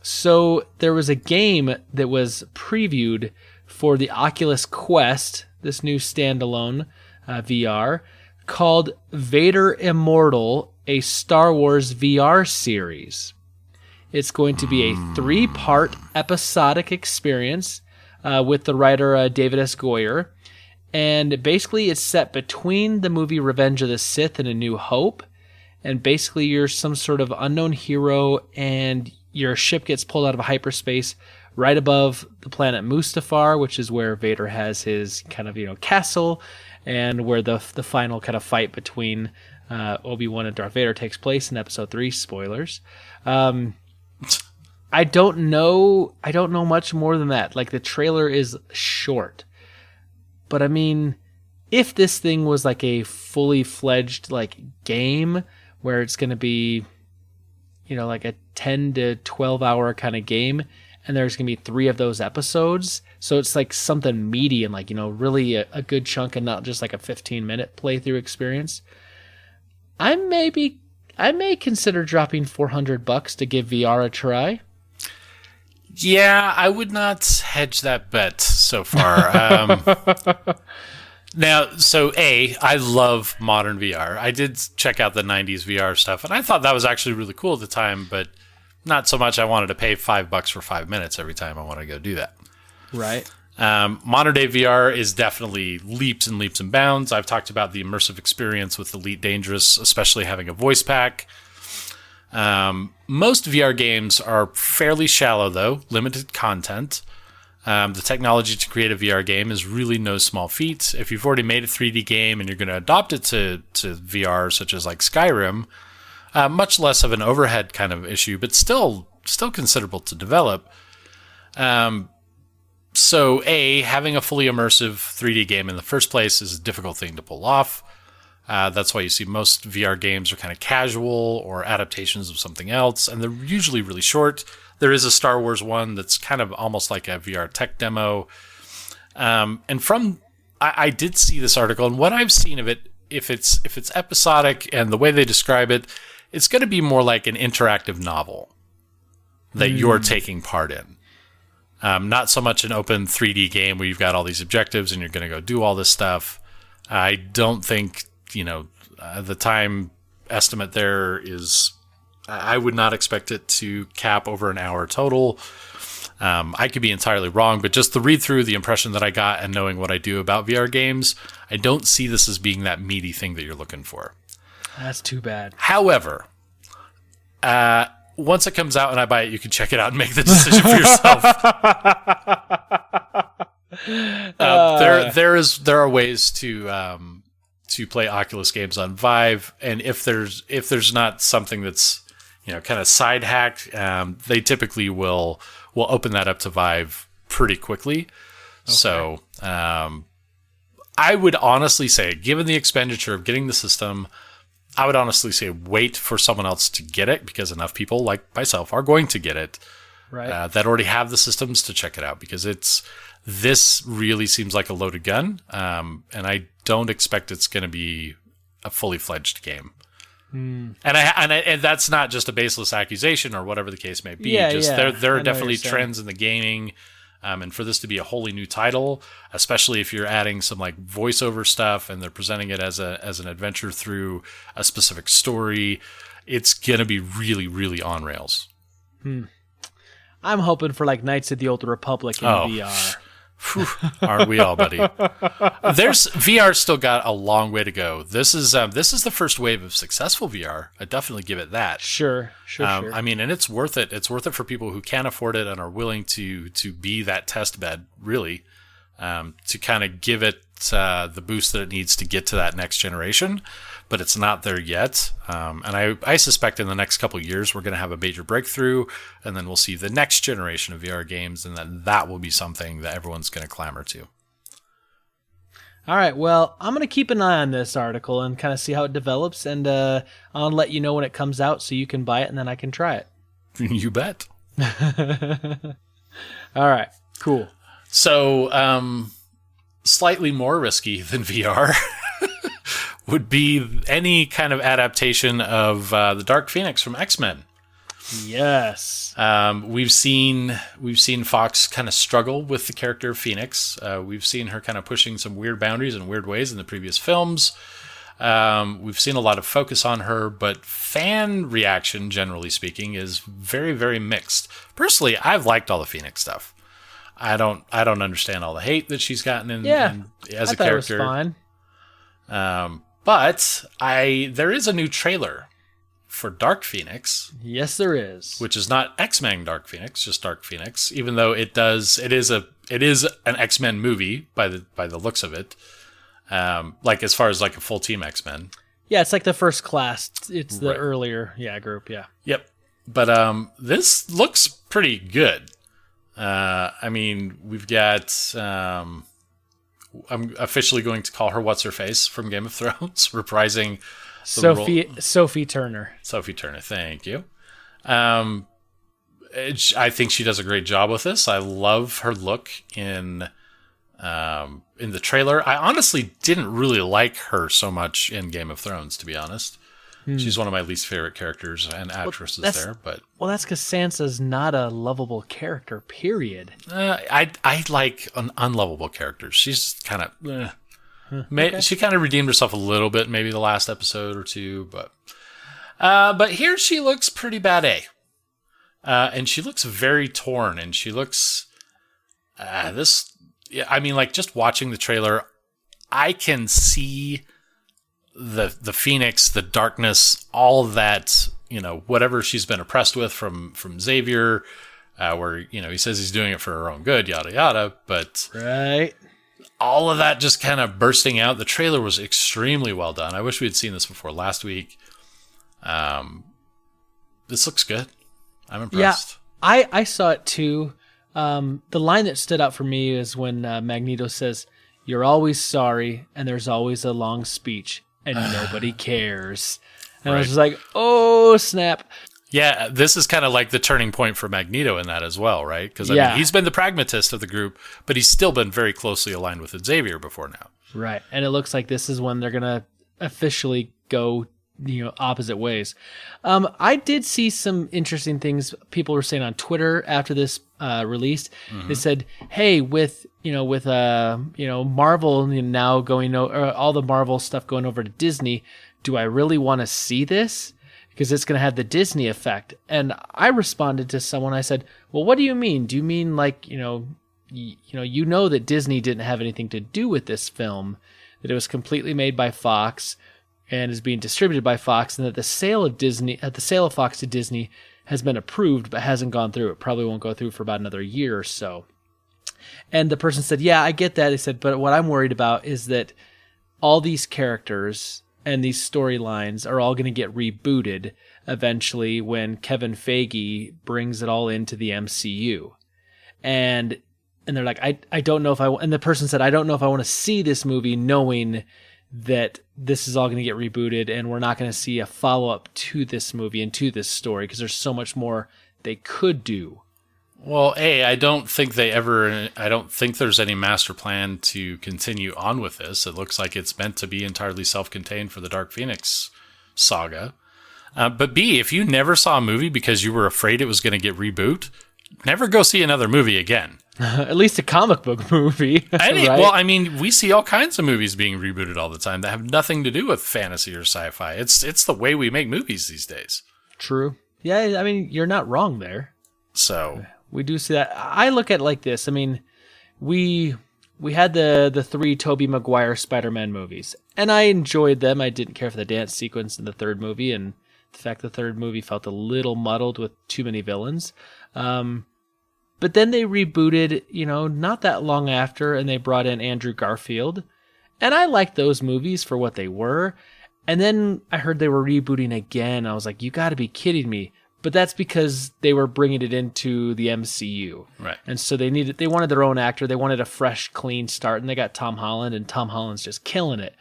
So there was a game that was previewed for the Oculus Quest, this new standalone VR, called Vader Immortal, a Star Wars VR series. It's going to be a 3-part episodic experience with the writer David S. Goyer. And basically it's set between the movie Revenge of the Sith and A New Hope. And basically you're some sort of unknown hero and your ship gets pulled out of hyperspace right above the planet Mustafar, which is where Vader has his kind of, you know, castle, and where the final kind of fight between Obi-Wan and Darth Vader takes place in Episode 3. Spoilers. I don't know much more than that. Like, the trailer is short. But I mean, if this thing was like a fully fledged like game where it's going to be, you know, like a 10 to 12 hour kind of game, and there's going to be 3 of those episodes, so it's like something meaty and like, you know, really a good chunk and not just like a 15-minute playthrough experience, I may consider dropping $400 to give VR a try. Yeah, I would not hedge that bet so far. Now, so I love modern VR. I did check out the 90s VR stuff, and I thought that was actually really cool at the time, but not so much I wanted to pay $5 for 5 minutes every time I want to go do that. Right. Modern day VR is definitely leaps and leaps and bounds. I've talked about the immersive experience with Elite Dangerous, especially having a voice pack. Most VR games are fairly shallow, though, limited content. The technology to create a VR game is really no small feat. If you've already made a 3D game and you're going to adopt it to VR, such as like Skyrim, much less of an overhead kind of issue, but still considerable to develop. So having a fully immersive 3D game in the first place is a difficult thing to pull off. That's why you see most VR games are kind of casual or adaptations of something else, and they're usually really short. There is a Star Wars one that's kind of almost like a VR tech demo. I did see this article, and what I've seen of it, if it's episodic and the way they describe it, it's going to be more like an interactive novel that you're taking part in. Not so much an open 3D game where you've got all these objectives and you're going to go do all this stuff. I don't think, the time estimate there is, I would not expect it to cap over an hour total. I could be entirely wrong, but just the read through, the impression that I got, and knowing what I do about VR games, I don't see this as being that meaty thing that you're looking for. That's too bad. However, once it comes out and I buy it, you can check it out and make the decision for yourself. There are ways to play Oculus games on Vive, and if there's not something that's kind of side hacked, they typically will open that up to Vive pretty quickly. Okay. So I would honestly say, given the expenditure of getting the system, I would honestly say wait for someone else to get it, because enough people like myself are going to get it, right? That already have the systems to check it out, because this really seems like a loaded gun, and I don't expect it's going to be a fully fledged game. And that's not just a baseless accusation or whatever the case may be. There are definitely trends in the gaming And for this to be a wholly new title, especially if you're adding some like voiceover stuff and they're presenting it as an adventure through a specific story, it's gonna be really, really on rails. I'm hoping for like Knights of the Old Republic in VR. Whew, aren't we all, buddy? VR's still got a long way to go. This is the first wave of successful VR. I definitely give it that. Sure. I mean, and it's worth it. It's worth it for people who can afford it and are willing to be that test bed, really, to kind of give it the boost that it needs to get to that next generation. But it's not there yet. And I suspect in the next couple of years, we're going to have a major breakthrough, and then we'll see the next generation of VR games, and then that will be something that everyone's going to clamor to. All right, well, I'm going to keep an eye on this article and kind of see how it develops, and I'll let you know when it comes out so you can buy it, and then I can try it. You bet. All right, cool. So, slightly more risky than VR would be any kind of adaptation of the Dark Phoenix from X-Men. Yes. We've seen Fox kind of struggle with the character of Phoenix. We've seen her kind of pushing some weird boundaries in weird ways in the previous films. We've seen a lot of focus on her, but fan reaction, generally speaking, is very, very mixed. Personally, I've liked all the Phoenix stuff. I don't understand all the hate that she's gotten in as a character. It was fine. But there is a new trailer for Dark Phoenix. Yes, there is. Which is not X-Men Dark Phoenix, just Dark Phoenix. Even though it is an X-Men movie by the looks of it. Like as far as like a full team X-Men. Yeah, it's like the first class. It's the earlier group. Yeah. Yep. But this looks pretty good. I mean, we've got. I'm officially going to call her What's-Her-Face from Game of Thrones, reprising Sophie Turner. Sophie Turner, thank you. I think she does a great job with this. I love her look in the trailer. I honestly didn't really like her so much in Game of Thrones, to be honest. She's one of my least favorite characters and actresses there. But that's because Sansa's not a lovable character, period. I like unlovable characters. She's kind of... okay. She kind of redeemed herself a little bit, maybe the last episode or two. But here she looks pretty bad A. And she looks very torn. And she looks... I mean, like, just watching the trailer, I can see... the Phoenix, the darkness, all that, whatever she's been oppressed with from Xavier, where, he says he's doing it for her own good, yada, yada. But right, all of that just kind of bursting out. The trailer was extremely well done. I wish we had seen this before last week. This looks good. I'm impressed. Yeah, I saw it too. The line that stood out for me is when Magneto says, "You're always sorry, and there's always a long speech. And nobody cares." And I was just like, oh, snap. Yeah, this is kind of like the turning point for Magneto in that as well, right? Because I mean, he's been the pragmatist of the group, but he's still been very closely aligned with Xavier before now. Right, and it looks like this is when they're going to officially go opposite ways. I did see some interesting things people were saying on Twitter after this released. Mm-hmm. They said, hey, with Marvel now going all the Marvel stuff going over to Disney, do I really want to see this? Because it's going to have the Disney effect. And I responded to someone, I said, well, what do you mean? Do you mean like, that Disney didn't have anything to do with this film, that it was completely made by Fox and is being distributed by Fox, and that the sale of Fox to Disney has been approved but hasn't gone through. It probably won't go through for about another year or so. And the person said, yeah, I get that. He said, but what I'm worried about is that all these characters and these storylines are all going to get rebooted eventually when Kevin Feige brings it all into the MCU. And they're like, I don't know if and the person said, I don't know if I want to see this movie knowing that this is all going to get rebooted and we're not going to see a follow-up to this movie and to this story because there's so much more they could do. Well, I don't think there's any master plan to continue on with this. It looks like it's meant to be entirely self-contained for the Dark Phoenix saga. But B, if you never saw a movie because you were afraid it was going to get rebooted, never go see another movie again. At least a comic book movie. Right? Well, I mean, we see all kinds of movies being rebooted all the time that have nothing to do with fantasy or sci-fi. It's the way we make movies these days. True. Yeah, I mean, you're not wrong there. So we do see that. I look at it like this. I mean, we had the 3 Tobey Maguire Spider-Man movies, and I enjoyed them. I didn't care for the dance sequence in the third movie, and the fact the third movie felt a little muddled with too many villains. But then they rebooted, not that long after, and they brought in Andrew Garfield. And I liked those movies for what they were. And then I heard they were rebooting again. I was like, you got to be kidding me. But that's because they were bringing it into the MCU. Right. And so they wanted their own actor. They wanted a fresh, clean start. And they got Tom Holland, and Tom Holland's just killing it.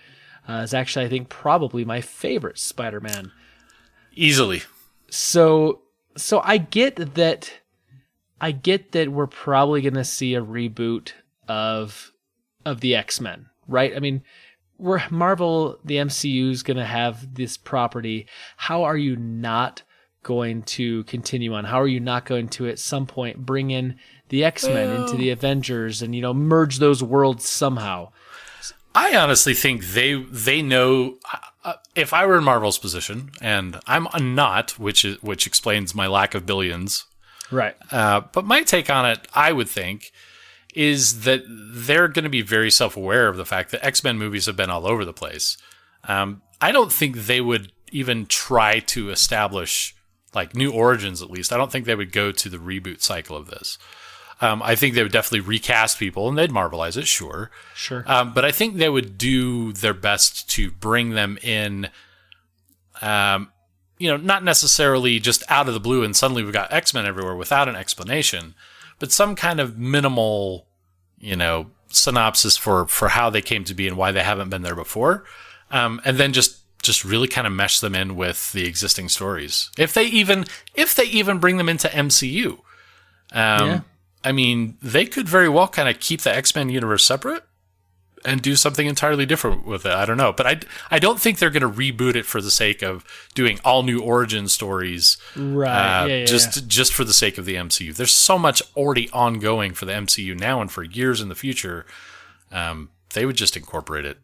It's actually, I think, probably my favorite Spider-Man. Easily. So I get that. We're probably going to see a reboot of the X-Men, right? I mean, Marvel, the MCU is going to have this property. How are you not going to continue on? How are you not going to, at some point, bring in the X-Men into the Avengers and, merge those worlds somehow? I honestly think they know. If I were in Marvel's position, and I'm not, which explains my lack of billions. Right. But my take on it, I would think, is that they're going to be very self-aware of the fact that X-Men movies have been all over the place. I don't think they would even try to establish like new origins, at least. I don't think they would go to the reboot cycle of this. I think they would definitely recast people, and they'd Marvelize it, sure. Sure. But I think they would do their best to bring them in, not necessarily just out of the blue and suddenly we've got X-Men everywhere without an explanation, but some kind of minimal, synopsis for how they came to be and why they haven't been there before. And then just really kind of mesh them in with the existing stories. If they even bring them into MCU. I mean, they could very well kind of keep the X-Men universe separate and do something entirely different with it. I don't know. But I don't think they're going to reboot it for the sake of doing all new origin stories. Right. Just for the sake of the MCU. There's so much already ongoing for the MCU now and for years in the future. They would just incorporate it.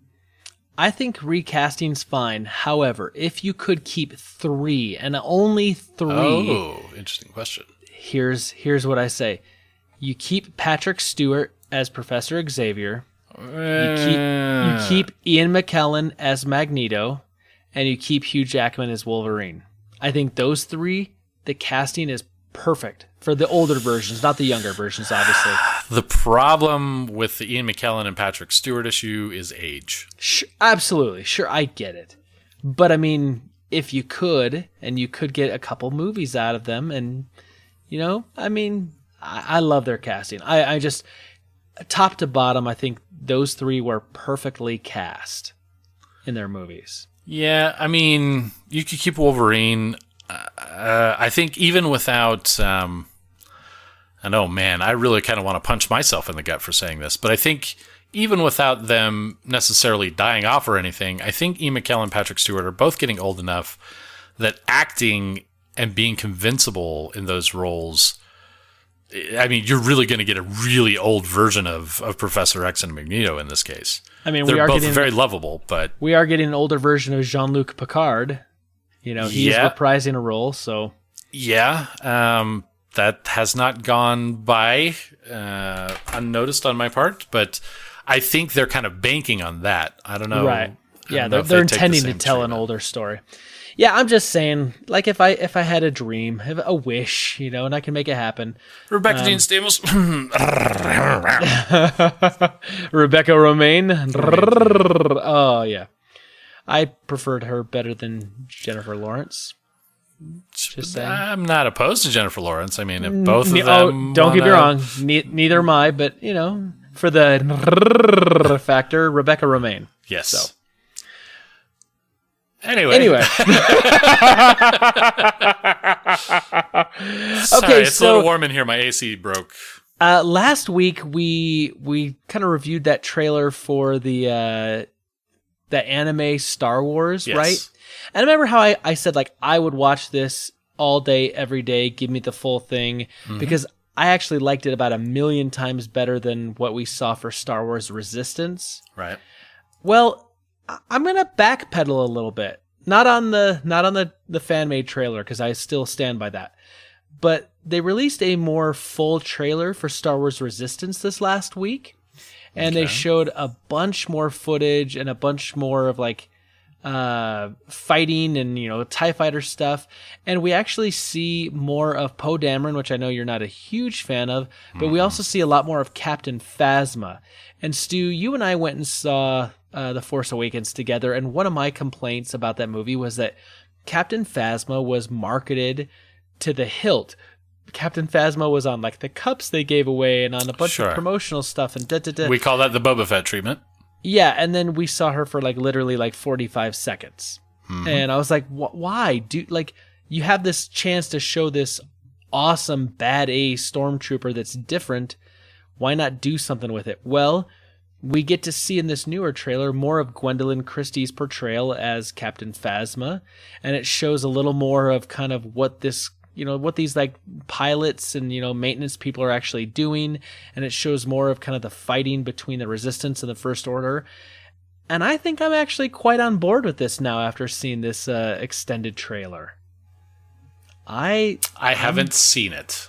I think recasting's fine. However, if you could keep 3 and only 3. Oh, interesting question. Here's what I say. You keep Patrick Stewart as Professor Xavier. You keep Ian McKellen as Magneto, and you keep Hugh Jackman as Wolverine. I think those 3, the casting is perfect for the older versions, not the younger versions, obviously. The problem with the Ian McKellen and Patrick Stewart issue is age. Sure, absolutely. Sure, I get it. But I mean, if you could, and you could get a couple movies out of them, and, I love their casting. I just, top to bottom, I think those 3 were perfectly cast in their movies. Yeah, I mean, you could keep Wolverine. I think even without, I really kind of want to punch myself in the gut for saying this, but I think even without them necessarily dying off or anything, I think Ian McKellen and Patrick Stewart are both getting old enough that acting and being convincible in those roles, I mean, you're really going to get a really old version of Professor X and Magneto in this case. I mean, they're both very lovable, but we are getting an older version of Jean-Luc Picard. He's reprising a role, so yeah, that has not gone by unnoticed on my part, but I think they're kind of banking on that. I don't know. Right? Yeah, they're intending to tell an older story. Yeah, I'm just saying, like, if I had a dream, a wish, and I can make it happen. Rebecca Jean Stamos. Rebecca Romijn. Oh, yeah. I preferred her better than Jennifer Lawrence. Just saying. I'm not opposed to Jennifer Lawrence. I mean, if both of them... Oh, don't get me wrong. Neither am I, but, for the factor, Rebecca Romijn. Yes. So. Anyway. Sorry, it's a little warm in here. My AC broke. Last week we kind of reviewed that trailer for the anime Star Wars, yes. right? And I remember how I said, like, I would watch this all day, every day, give me the full thing, because I actually liked it about 1,000,000 times better than what we saw for Star Wars Resistance. Right. Well, I'm gonna backpedal a little bit. Not on the fan made trailer, because I still stand by that. But they released a more full trailer for Star Wars Resistance this last week, and they showed a bunch more footage and a bunch more of like fighting and TIE fighter stuff, and we actually see more of Poe Dameron, which I know you're not a huge fan of, but we also see a lot more of Captain Phasma. And Stu, you and I went and saw The Force Awakens together, and one of my complaints about that movie was that Captain Phasma was marketed to the hilt. Captain Phasma was on like the cups they gave away and on a bunch of promotional stuff and da-da-da. We call that the Boba Fett treatment. Yeah, and then we saw her for like literally like 45 seconds. And I was like, why? You have this chance to show this awesome bad A stormtrooper that's different. Why not do something with it? Well, we get to see in this newer trailer more of Gwendolyn Christie's portrayal as Captain Phasma, and it shows a little more of kind of what this what these like pilots and maintenance people are actually doing, and it shows more of kind of the fighting between the Resistance and the First Order. And I think I'm actually quite on board with this now after seeing this extended trailer. I haven't seen it.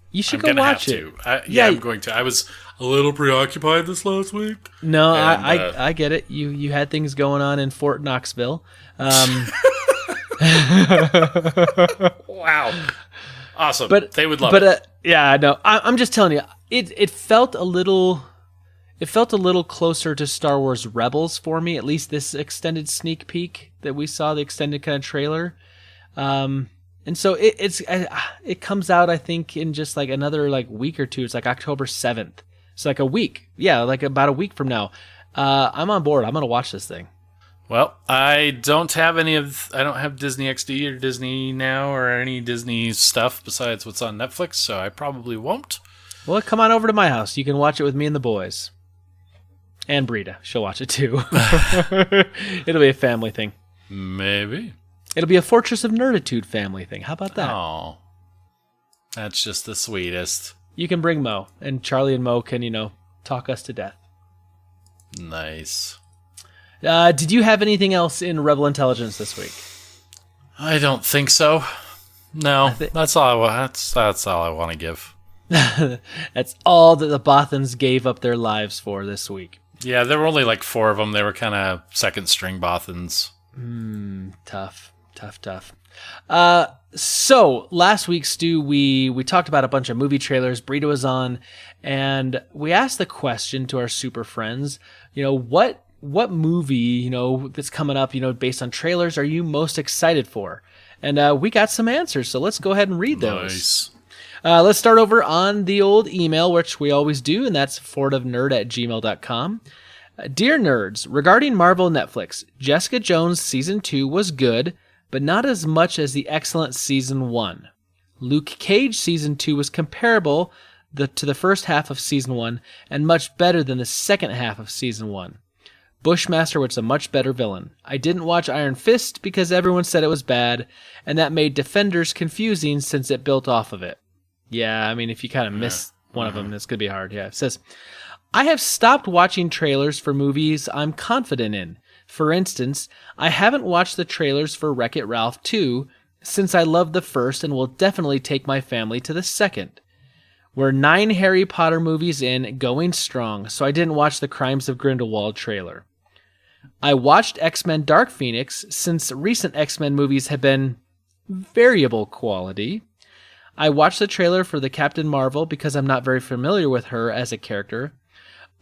You should go watch it. I'm going to. I was a little preoccupied this last week. No, I get it. You had things going on in Fort Knoxville. Wow, awesome! But they would love it. Yeah, no, I'm just telling you, it felt a little closer to Star Wars Rebels for me. At least this extended sneak peek that we saw, the extended kind of trailer. And so it comes out, I think, in just like another like week or two. It's like October 7th. It's like a week. Yeah, like about a week from now. I'm on board. I'm gonna watch this thing. Well, I don't have Disney XD or Disney Now or any Disney stuff besides what's on Netflix, so I probably won't. Well, come on over to my house. You can watch it with me and the boys. And Brita. She'll watch it too. It'll be a family thing. Maybe. It'll be a Fortress of Nerditude family thing. How about that? Oh, that's just the sweetest. You can bring Mo, and Charlie and Mo can, talk us to death. Nice. Did you have anything else in Rebel Intelligence this week? I don't think so. No, that's all I want. That's all I want to give. That's all that the Bothans gave up their lives for this week. Yeah, there were only like 4 of them. They were kind of second string Bothans. Tough. So last week, Stu, we talked about a bunch of movie trailers. Brita was on, and we asked the question to our super friends. What movie, that's coming up, thbased on trailers, are you most excited for? And we got some answers, so let's go ahead and read those. Nice. Let's start over on the old email, which we always do, and that's fortofnerd@gmail.com. Dear Nerds, regarding Marvel Netflix, Jessica Jones Season 2 was good, but not as much as the excellent Season 1. Luke Cage Season 2 was comparable to the first half of Season 1, and much better than the second half of Season 1. Bushmaster was a much better villain. I didn't watch Iron Fist because everyone said it was bad, and that made Defenders confusing since it built off of it. Yeah, I mean, if you kind of miss one of them, it's going to be hard. Yeah, it says, I have stopped watching trailers for movies I'm confident in. For instance, I haven't watched the trailers for Wreck-It Ralph 2 since I loved the first and will definitely take my family to the second. We're 9 Harry Potter movies in, going strong, so I didn't watch the Crimes of Grindelwald trailer. I watched X-Men Dark Phoenix since recent X-Men movies have been variable quality. I watched the trailer for the Captain Marvel because I'm not very familiar with her as a character.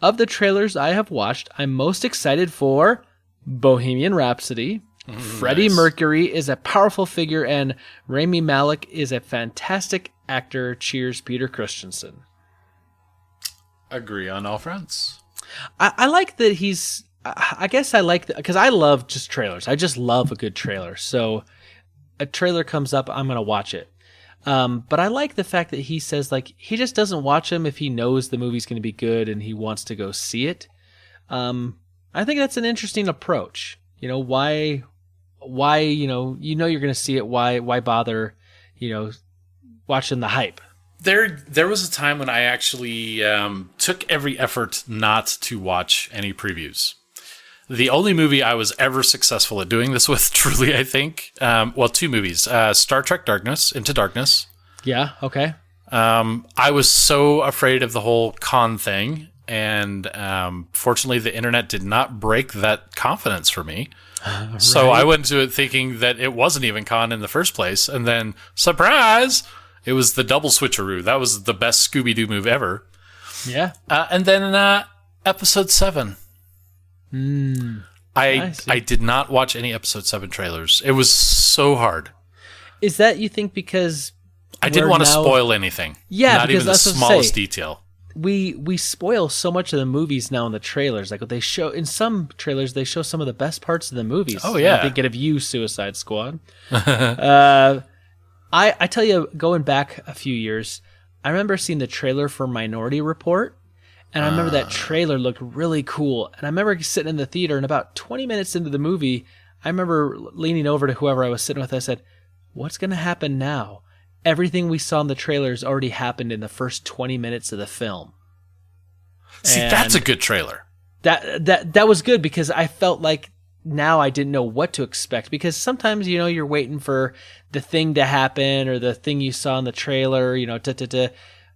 Of the trailers I have watched, I'm most excited for Bohemian Rhapsody. Freddie Mercury is a powerful figure and Rami Malek is a fantastic actor. Cheers, Peter Christensen. Agree on all fronts. I like that he's... I guess I like that because I love just trailers. I just love a good trailer. So a trailer comes up, I'm going to watch it. But I like the fact that he says like he just doesn't watch them if he knows the movie's going to be good and he wants to go see it. I think that's an interesting approach. Why you're going to see it. Why bother, watching the hype? There was a time when I actually took every effort not to watch any previews. The only movie I was ever successful at doing this with, truly, I think, two movies. Star Trek Into Darkness. Yeah, okay. I was so afraid of the whole con thing, and fortunately the internet did not break that confidence for me. Right. So I went into it thinking that it wasn't even con in the first place, and then, surprise, it was the double switcheroo. That was the best Scooby-Doo move ever. Yeah. And then Episode 7. I did not watch any Episode 7 trailers. It was so hard. Is that, you think, because I didn't want to spoil anything? Yeah, not even the smallest detail. We spoil so much of the movies now in the trailers. Like, they show in some trailers, they show some of the best parts of the movies. Oh yeah, I'm thinking of you, Suicide Squad. I tell you, going back a few years, I remember seeing the trailer for Minority Report. And I remember that trailer looked really cool. And I remember sitting in the theater, and about 20 minutes into the movie, I remember leaning over to whoever I was sitting with. I said, what's going to happen now? Everything we saw in the trailers already happened in the first 20 minutes of the film. See, that's a good trailer. That was good, because I felt like now I didn't know what to expect. Because sometimes, you're waiting for the thing to happen or the thing you saw in the trailer,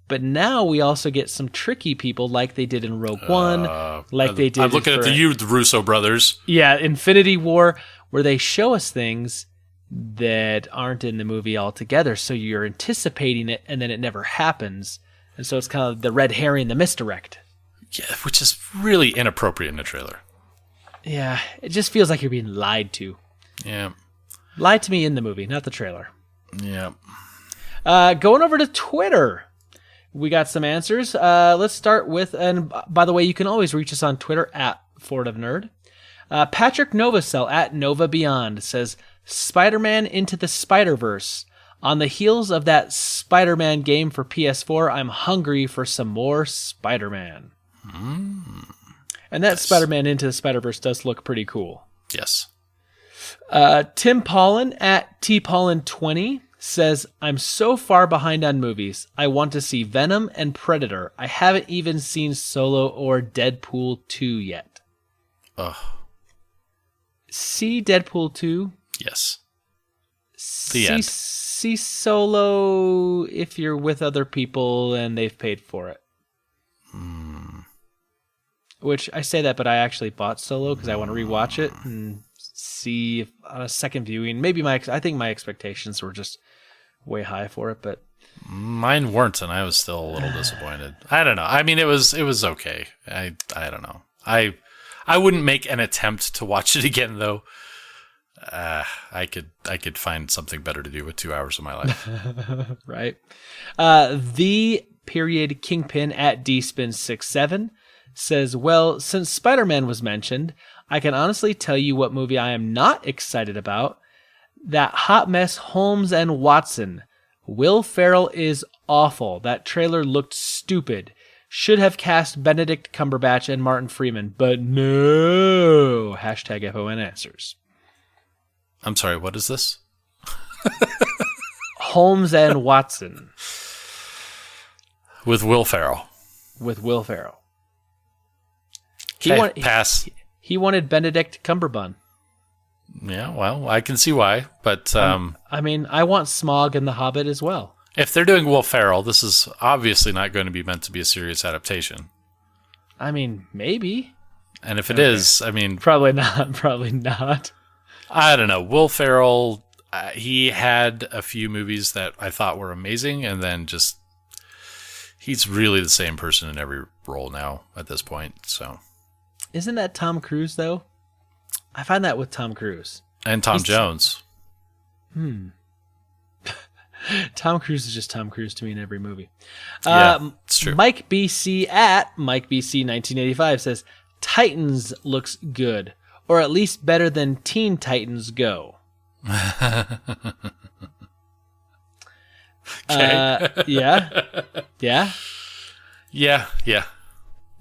But now we also get some tricky people, like they did in Rogue One, like they did. I'm looking at the Russo brothers. Yeah, Infinity War, where they show us things that aren't in the movie altogether. So you're anticipating it, and then it never happens, and so it's kind of the red herring, the misdirect. Yeah, which is really inappropriate in a trailer. Yeah, it just feels like you're being lied to. Yeah, lied to me in the movie, not the trailer. Yeah. Going over to Twitter. We got some answers. Let's start with, and by the way, you can always reach us on Twitter at Ford of Nerd. Patrick Novacell at Nova Beyond says, Spider-Man Into the Spider-Verse. On the heels of that Spider-Man game for PS4, I'm hungry for some more Spider-Man. And that Spider-Man Into the Spider-Verse does look pretty cool. Yes. Tim Paulin at TPaulin20 says, I'm so far behind on movies. I want to see Venom and Predator. I haven't even seen Solo or Deadpool 2 yet. Ugh. See Deadpool 2? Yes. The end. See Solo if you're with other people and they've paid for it. Which, I say that, but I actually bought Solo because I want to rewatch it and see if on a second viewing. Maybe I think my expectations were just way high for it, but mine weren't, and I was still a little disappointed. I don't know. I mean, it was okay. I don't know. I wouldn't make an attempt to watch it again, though. I could find something better to do with 2 hours of my life. Right. The period Kingpin at dspin67 says, well, since Spider-Man was mentioned, I can honestly tell you what movie I am not excited about. That hot mess Holmes and Watson. Will Ferrell is awful. That trailer looked stupid. Should have cast Benedict Cumberbatch and Martin Freeman, but no. Hashtag FON answers. I'm sorry, what is this? Holmes and Watson. With Will Ferrell. With Will Ferrell. Pass. He wanted Benedict Cumberbatch. Yeah, well, I can see why, but I mean, I want Smaug and The Hobbit as well. If they're doing Will Ferrell, this is obviously not going to be meant to be a serious adaptation. I mean, maybe. And if it is, I mean, probably not. Probably not. I don't know. Will Ferrell, he had a few movies that I thought were amazing, and then just he's really the same person in every role now at this point. So, isn't that Tom Cruise though? I find that with Tom Cruise. And Tom Jones. Tom Cruise is just Tom Cruise to me in every movie. Yeah, it's true. Mike BC at Mike BC 1985 says, Titans looks good, or at least better than Teen Titans Go. Okay. Yeah.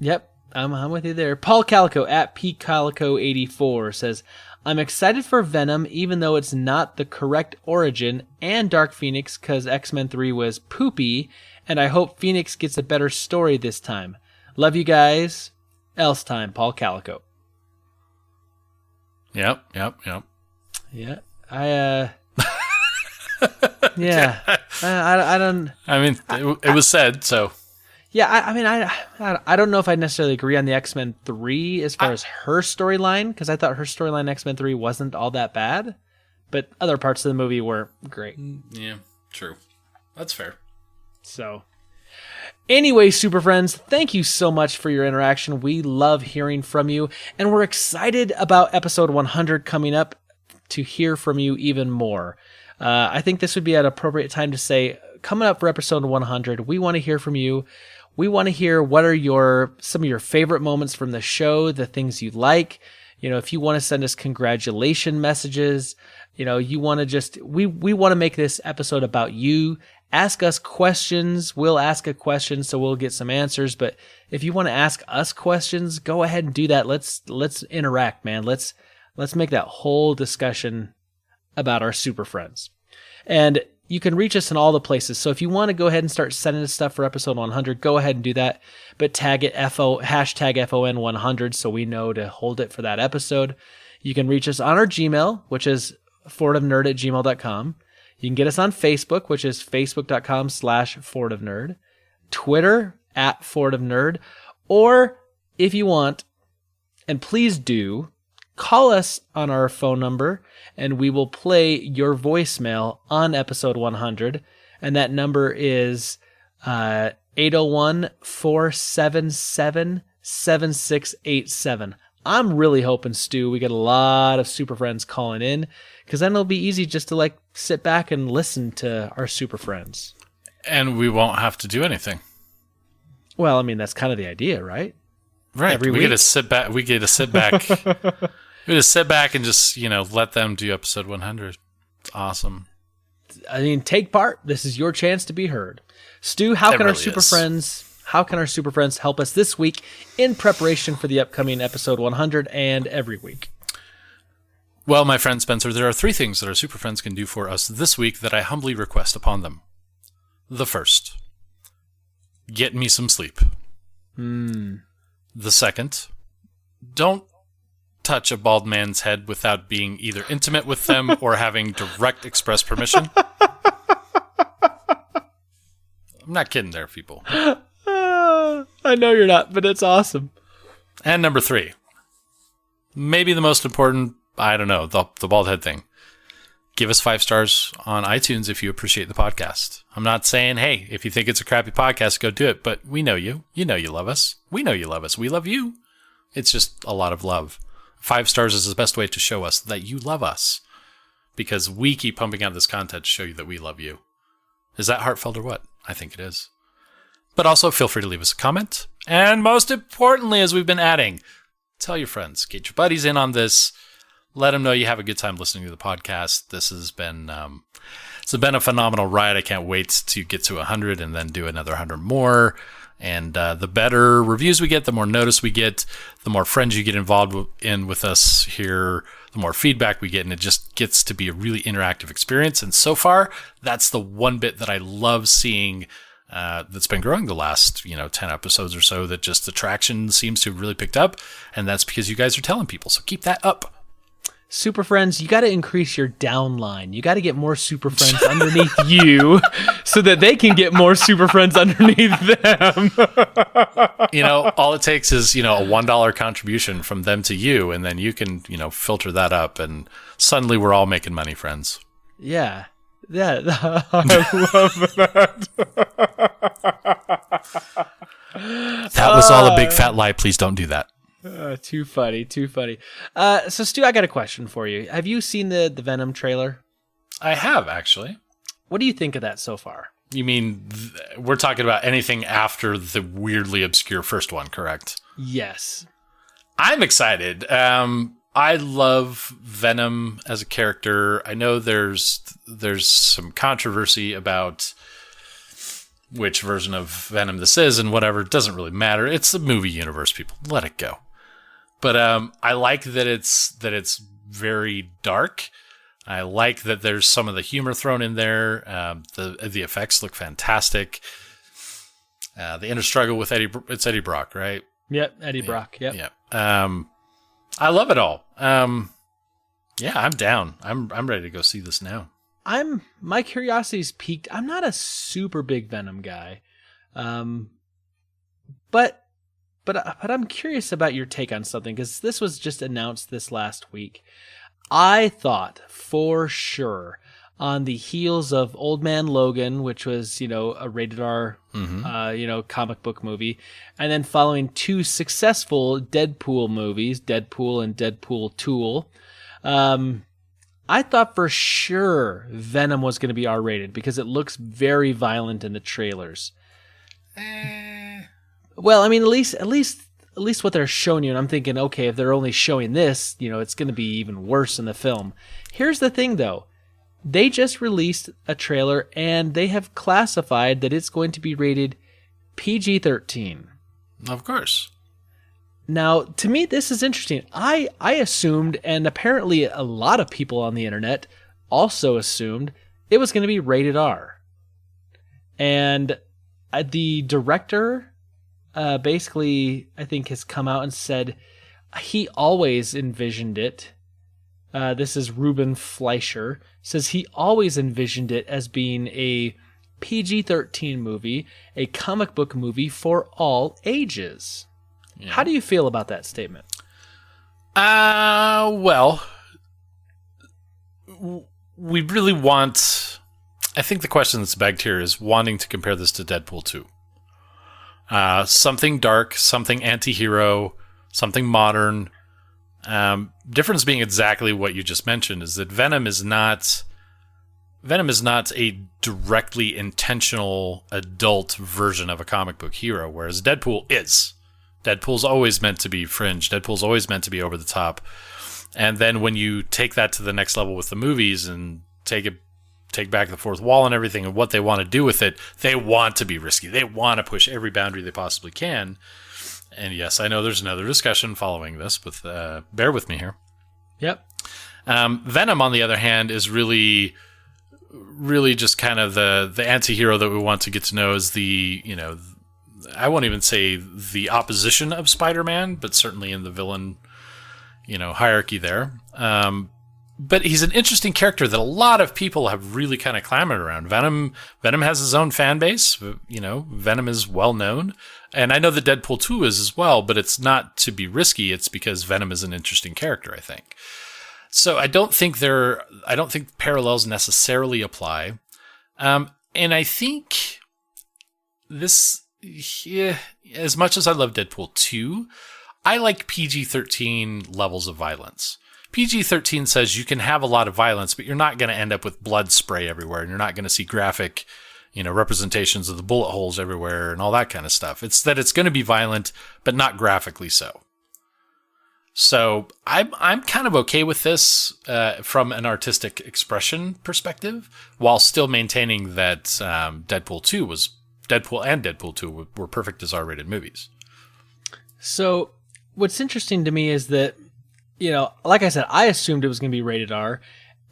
Yep. I'm with you there. Paul Calico at PCalico84 says, I'm excited for Venom, even though it's not the correct origin, and Dark Phoenix, because X-Men 3 was poopy, and I hope Phoenix gets a better story this time. Love you guys. Else time, Paul Calico. Yep. Yeah, yeah, I don't. I mean, it was said, so. Yeah, I don't know if I necessarily agree on the X-Men 3 as far as her storyline, because I thought her storyline X-Men 3 wasn't all that bad, but other parts of the movie were great. Yeah, true. That's fair. So, anyway, Super Friends, thank you so much for your interaction. We love hearing from you, and we're excited about episode 100 coming up to hear from you even more. I think this would be an appropriate time to say, coming up for episode 100, we want to hear from you. We want to hear what are some of your favorite moments from the show, the things you like. If you want to send us congratulation messages, you want to just, we want to make this episode about you. Ask us questions. We'll ask a question, so we'll get some answers. But if you want to ask us questions, go ahead and do that. Let's interact, man. Let's make that whole discussion about our super friends. And you can reach us in all the places. So if you want to go ahead and start sending us stuff for episode 100, go ahead and do that. But tag it hashtag FON100 so we know to hold it for that episode. You can reach us on our Gmail, which is forwardofnerd@gmail.com. You can get us on Facebook, which is facebook.com/forwardofnerd. Twitter @forwardofnerd. Or if you want, and please do, call us on our phone number, and we will play your voicemail on episode 100. And that number is 801-477-7687. I'm really hoping, Stu, we get a lot of Super Friends calling in, because then it'll be easy just to sit back and listen to our Super Friends. And we won't have to do anything. Well, I mean, that's kind of the idea, right? Right. Every we week. get to sit back. We get to sit back. We just sit back and just, let them do episode 100. It's awesome. I mean, take part. This is your chance to be heard. Stu, how can our really Super is. Friends help us this week in preparation for the upcoming episode 100 and every week? Well, my friend Spencer, there are 3 things that our Super Friends can do for us this week that I humbly request upon them. The first, get me some sleep. The second, don't touch a bald man's head without being either intimate with them or having direct express permission. I'm not kidding there, people. I know you're not, but it's awesome. And number 3, maybe the most important, I don't know, the bald head thing. Give us 5 stars on iTunes if you appreciate the podcast. I'm not saying, hey, if you think it's a crappy podcast, go do it, but we know you. You know you love us. We know you love us. We love you. It's just a lot of love. 5 stars is the best way to show us that you love us, because we keep pumping out this content to show you that we love you. Is that heartfelt or what? I think it is. But also feel free to leave us a comment. And most importantly, as we've been adding, tell your friends, get your buddies in on this. Let them know you have a good time listening to the podcast. This has been it's been a phenomenal ride. I can't wait to get to 100 and then do another 100 more. And the better reviews we get, the more notice we get, the more friends you get involved with us here, the more feedback we get, and it just gets to be a really interactive experience. And so far, that's the one bit that I love seeing that's been growing the last 10 episodes or so, that just the traction seems to have really picked up, and that's because you guys are telling people. So keep that up. Super Friends, you got to increase your downline. You got to get more Super Friends underneath you so that they can get more Super Friends underneath them. All it takes is, a $1 contribution from them to you, and then you can, filter that up, and suddenly we're all making money, friends. Yeah. Yeah. I love that. That was all a big fat lie. Please don't do that. Too funny. So, Stu, I got a question for you. Have you seen the Venom trailer? I have, actually. What do you think of that so far? You mean we're talking about anything after the weirdly obscure first one, correct? Yes. I'm excited. I love Venom as a character. I know there's some controversy about which version of Venom this is and whatever. It doesn't really matter. It's the movie universe, people. Let it go. But I like that it's very dark. I like that there's some of the humor thrown in there. The effects look fantastic. The inner struggle with Eddie Brock, right? Yep, Eddie Brock. Yep. Yeah. I love it all. Yeah, I'm down. I'm ready to go see this now. My curiosity's piqued. I'm not a super big Venom guy, but I'm curious about your take on something, because this was just announced this last week. I thought for sure, on the heels of Old Man Logan, which was, a rated R, comic book movie, and then following two successful Deadpool movies, Deadpool and Deadpool Tool, I thought for sure Venom was going to be R-rated because it looks very violent in the trailers. Well, I mean, at least what they're showing you, and I'm thinking, okay, if they're only showing this, it's going to be even worse in the film. Here's the thing, though. They just released a trailer, and they have classified that it's going to be rated PG-13. Of course. Now, to me, this is interesting. I assumed, and apparently a lot of people on the internet also assumed, it was going to be rated R. And the director basically, I think, has come out and said he always envisioned it. This is Ruben Fleischer, says he always envisioned it as being a PG-13 movie, a comic book movie for all ages. Yeah. How do you feel about that statement? Well, we really want... I think the question that's begged here is wanting to compare this to Deadpool 2. Something dark, something anti-hero, something modern. Difference being exactly what you just mentioned is that Venom is not a directly intentional adult version of a comic book hero, whereas Deadpool is. Deadpool's always meant to be fringe. Deadpool's always meant to be over the top. And then when you take that to the next level with the movies and take back the fourth wall and everything and what they want to do with it, they want to be risky. They want to push every boundary they possibly can. And yes, I know there's another discussion following this, but bear with me here. Yep. Venom, on the other hand, is really just kind of the anti-hero that we want to get to know as I won't even say the opposition of Spider-Man, but certainly in the villain, hierarchy there. But he's an interesting character that a lot of people have really kind of clamored around. Venom has his own fan base. Venom is well known. And I know that Deadpool 2 is as well, but it's not to be risky. It's because Venom is an interesting character, I think. So I don't think parallels necessarily apply. And I think this, as much as I love Deadpool 2, I like PG-13 levels of violence. PG-13 says you can have a lot of violence, but you're not going to end up with blood spray everywhere, and you're not going to see graphic, representations of the bullet holes everywhere and all that kind of stuff. It's that it's going to be violent, but not graphically so. So I'm kind of okay with this from an artistic expression perspective, while still maintaining that Deadpool and Deadpool 2 were perfect as R-rated movies. So what's interesting to me is that, like I said, I assumed it was going to be rated R,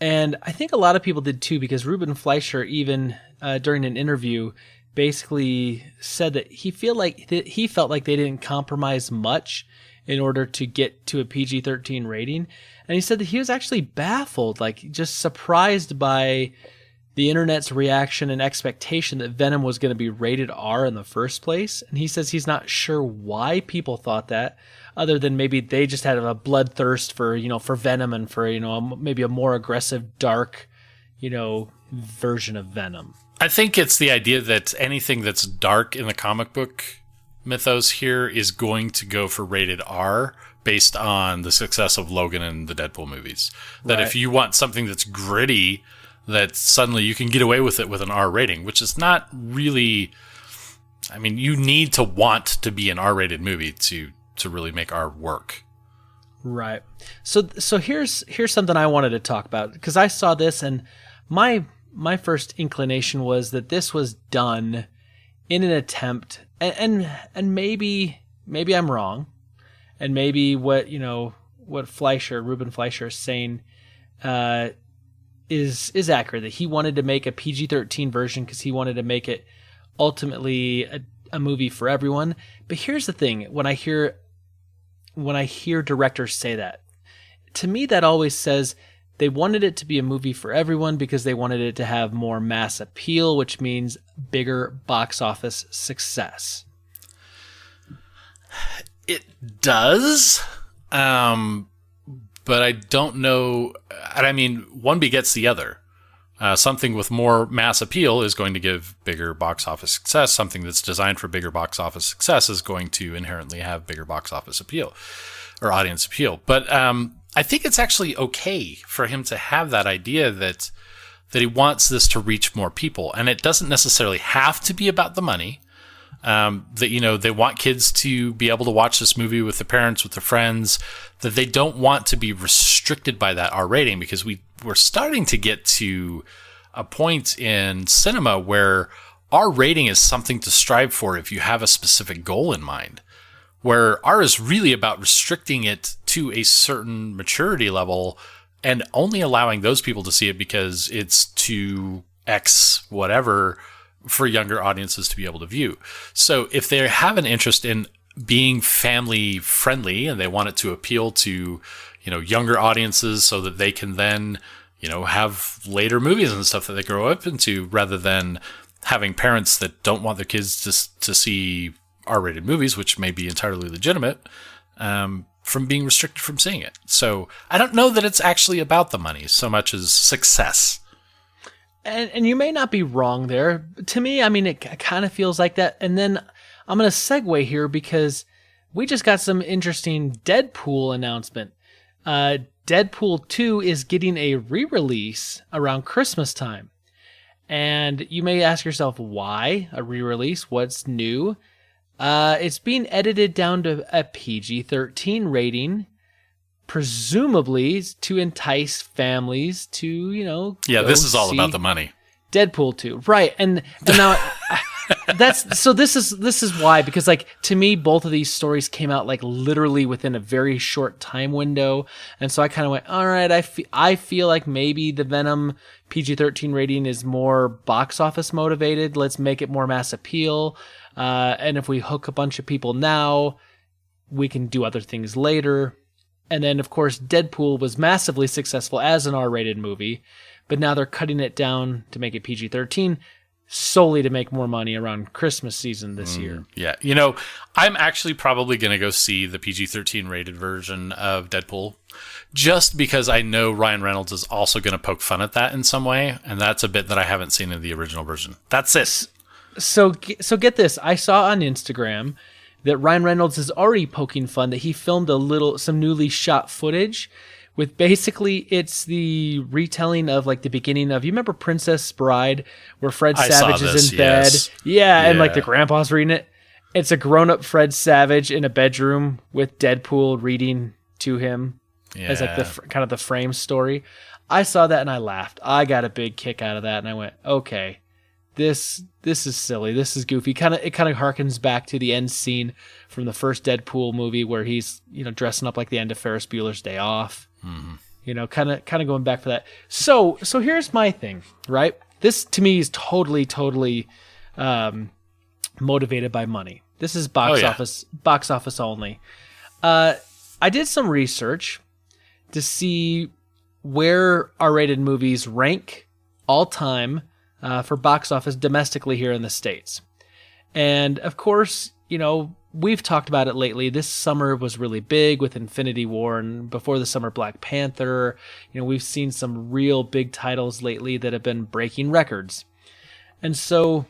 and I think a lot of people did too, because Ruben Fleischer, even during an interview, basically said that he felt like they didn't compromise much in order to get to a PG-13 rating. And he said that he was actually baffled, just surprised by the internet's reaction and expectation that Venom was going to be rated R in the first place. And he says he's not sure why people thought that, other than maybe they just had a bloodthirst for Venom and for, maybe a more aggressive, dark, version of Venom. I think it's the idea that anything that's dark in the comic book mythos here is going to go for rated R based on the success of Logan and the Deadpool movies. That If you want something that's gritty, that suddenly you can get away with it with an R rating, which is not really... I mean, you need to want to be an R-rated movie to really make R work. Right. So here's something I wanted to talk about, because I saw this and my first inclination was that this was done in an attempt, and maybe I'm wrong, and maybe what Ruben Fleischer is saying is accurate, that he wanted to make a PG-13 version because he wanted to make it ultimately a movie for everyone. But here's the thing: when I hear directors say that, to me that always says they wanted it to be a movie for everyone because they wanted it to have more mass appeal, which means bigger box office success. It does, but I don't know. I mean, one begets the other. Something with more mass appeal is going to give bigger box office success. Something that's designed for bigger box office success is going to inherently have bigger box office appeal or audience appeal. But I think it's actually okay for him to have that idea that he wants this to reach more people. And it doesn't necessarily have to be about the money. That, they want kids to be able to watch this movie with their parents, with their friends, that they don't want to be restricted by that R rating, because we're starting to get to a point in cinema where R rating is something to strive for if you have a specific goal in mind, where R is really about restricting it to a certain maturity level and only allowing those people to see it because it's to X whatever for younger audiences to be able to view. So if they have an interest in being family friendly and they want it to appeal to, younger audiences so that they can then, have later movies and stuff that they grow up into, rather than having parents that don't want their kids to see R-rated movies, which may be entirely legitimate, from being restricted from seeing it. So I don't know that it's actually about the money so much as success. And you may not be wrong there. To me, I mean, it kind of feels like that. And then I'm going to segue here because we just got some interesting Deadpool announcement. Deadpool 2 is getting a re-release around Christmas time. And you may ask yourself, why a re-release? What's new? It's being edited down to a PG-13 rating, presumably to entice families to, Yeah, this is all about the money. Deadpool 2. Right. And now this is why, because to me, both of these stories came out literally within a very short time window. And so I kind of went, all right, I feel like maybe the Venom PG-13 rating is more box office motivated. Let's make it more mass appeal. And if we hook a bunch of people now, we can do other things later. And then, of course, Deadpool was massively successful as an R-rated movie, but now they're cutting it down to make it PG-13 solely to make more money around Christmas season this year. Yeah. I'm actually probably going to go see the PG-13 rated version of Deadpool just because I know Ryan Reynolds is also going to poke fun at that in some way, and that's a bit that I haven't seen in the original version. That's it. So get this. I saw on Instagram that Ryan Reynolds is already poking fun that he filmed some newly shot footage with basically it's the retelling of the beginning of, you remember Princess Bride where Fred Savage is in bed? Yes. Yeah, and the grandpa's reading it. It's a grown-up Fred Savage in a bedroom with Deadpool reading to him as the kind of the frame story. I saw that and I laughed. I got a big kick out of that and I went, okay. This is silly. This is goofy. It kind of harkens back to the end scene from the first Deadpool movie where he's dressing up like the end of Ferris Bueller's Day Off. Mm-hmm. Kind of going back for that. So here's my thing, right? This to me is totally motivated by money. This is box office only. I did some research to see where R-rated movies rank all time. For box office domestically here in the States. And of course, we've talked about it lately. This summer was really big with Infinity War, and before the summer, Black Panther. We've seen some real big titles lately that have been breaking records. And so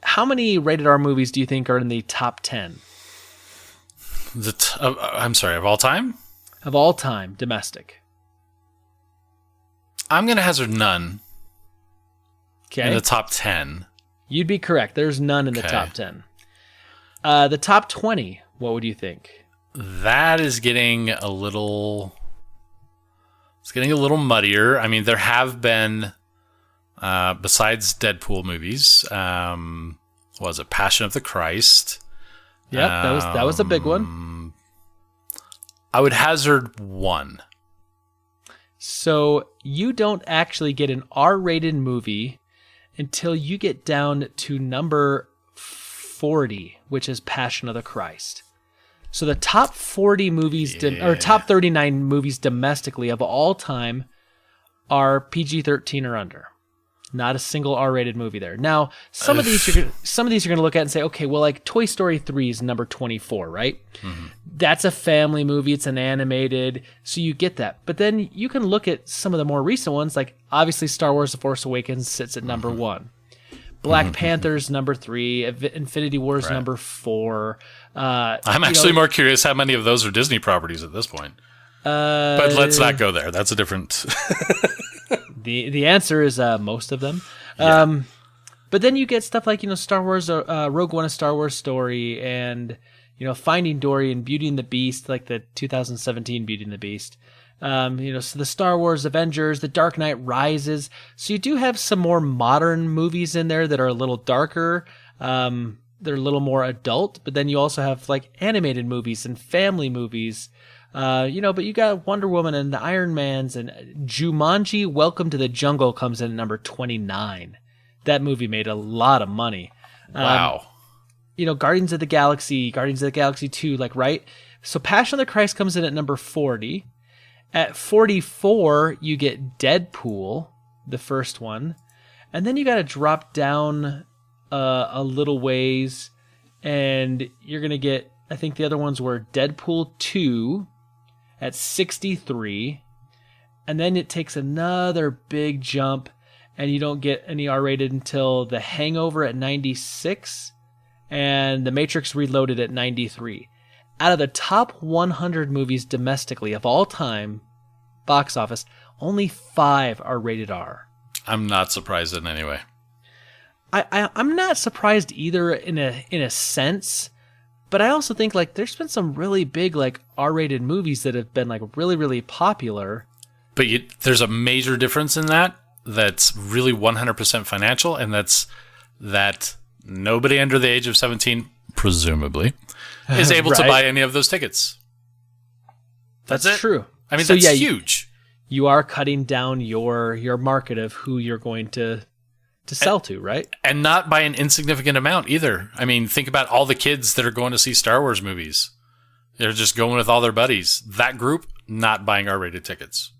how many rated R movies do you think are in the top 10? I'm sorry, of all time? Of all time, domestic. I'm going to hazard none. Okay. In the top 10. You'd be correct. There's none in the top 10. The top 20, what would you think? That is getting a little... It's getting a little muddier. I mean, there have been, besides Deadpool movies, was it Passion of the Christ? Yep, that was a big one. I would hazard one. So you don't actually get an R-rated movie until you get down to number 40, which is Passion of the Christ. So the top 40 movies, or top 39 movies domestically of all time are PG-13 or under. Not a single R-rated movie there. Now, some of these you're going to look at and say, okay, well, like Toy Story 3 is number 24, right? Mm-hmm. That's a family movie. It's an animated, so you get that. But then you can look at some of the more recent ones, like obviously Star Wars: The Force Awakens sits at number 1. Black Panther's number 3. Infinity War's number 4. I'm actually more curious how many of those are Disney properties at this point. But let's not go there. That's a different... The answer is most of them. Yeah. But then you get stuff like, Star Wars, Rogue One, A Star Wars Story, and, Finding Dory and Beauty and the Beast, like the 2017 Beauty and the Beast. So the Star Wars Avengers, The Dark Knight Rises. So you do have some more modern movies in there that are a little darker. They're a little more adult, but then you also have like animated movies and family movies. But you got Wonder Woman and the Iron Mans, and Jumanji: Welcome to the Jungle comes in at number 29. That movie made a lot of money. Wow. Guardians of the Galaxy 2, like, right? So Passion of the Christ comes in at number 40. At 44, you get Deadpool, the first one. And then you got to drop down a little ways, and you're going to get, I think the other ones were Deadpool 2 at 63. And then it takes another big jump, and you don't get any R-rated until The Hangover at 96 and The Matrix Reloaded at 93. Out of the top 100 movies domestically of all time, box office, only 5 are rated R. I'm not surprised in any way. I'm not surprised either in a sense, but I also think like there's been some really big like R-rated movies that have been like really, really popular. But there's a major difference in that's really 100% financial, and that's that nobody under the age of 17, presumably, is able to buy any of those tickets. That's it. True. I mean, so, that's huge. You are cutting down your market of who you're going to sell to, right? And not by an insignificant amount either. I mean, think about all the kids that are going to see Star Wars movies. They're just going with all their buddies. That group, not buying R-rated tickets.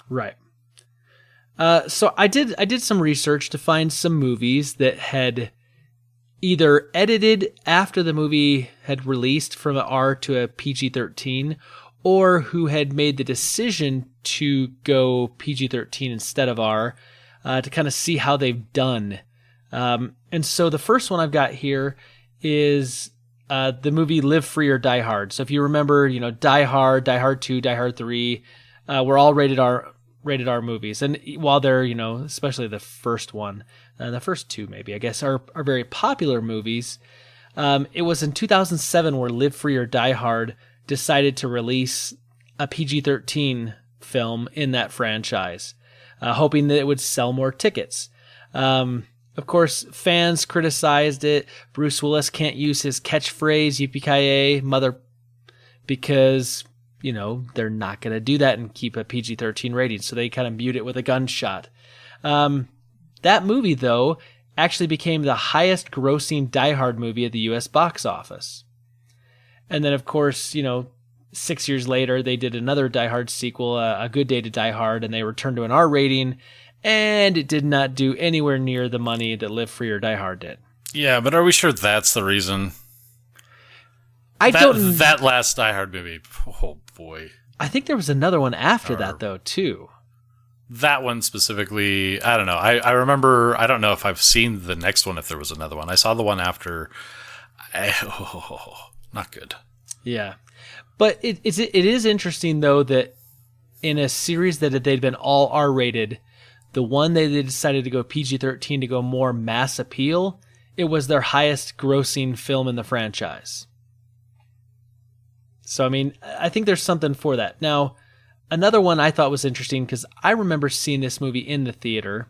Right. So I did some research to find some movies that had either edited after the movie had released from an R to a PG-13, or who had made the decision to go PG-13 instead of R, to kind of see how they've done. And so the first one I've got here is the movie Live Free or Die Hard. So if you remember, Die Hard, Die Hard 2, Die Hard 3, were all rated R movies. And while they're, especially the first one, the first two maybe, I guess, are very popular movies, it was in 2007 where Live Free or Die Hard decided to release a PG-13 film in that franchise, hoping that it would sell more tickets. Of course, fans criticized it. Bruce Willis can't use his catchphrase, yippee-ki-yay, mother, because, they're not going to do that and keep a PG-13 rating, so they kind of mute it with a gunshot. That movie, though, actually became the highest grossing Die Hard movie at the U.S. box office. And then, of course, 6 years later, they did another Die Hard sequel, A Good Day to Die Hard, and they returned to an R rating, and it did not do anywhere near the money that Live Free or Die Hard did. Yeah, but are we sure that's the reason? That last Die Hard movie, oh boy. I think there was another one after that, though, too. That one specifically, I don't know. I remember, I don't know if I've seen the next one, if there was another one. I saw the one after. Not good. Yeah. But it is interesting, though, that in a series that they'd been all R-rated, the one they decided to go PG-13 to go more mass appeal, it was their highest grossing film in the franchise. So, I mean, I think there's something for that. Now, another one I thought was interesting, because I remember seeing this movie in the theater,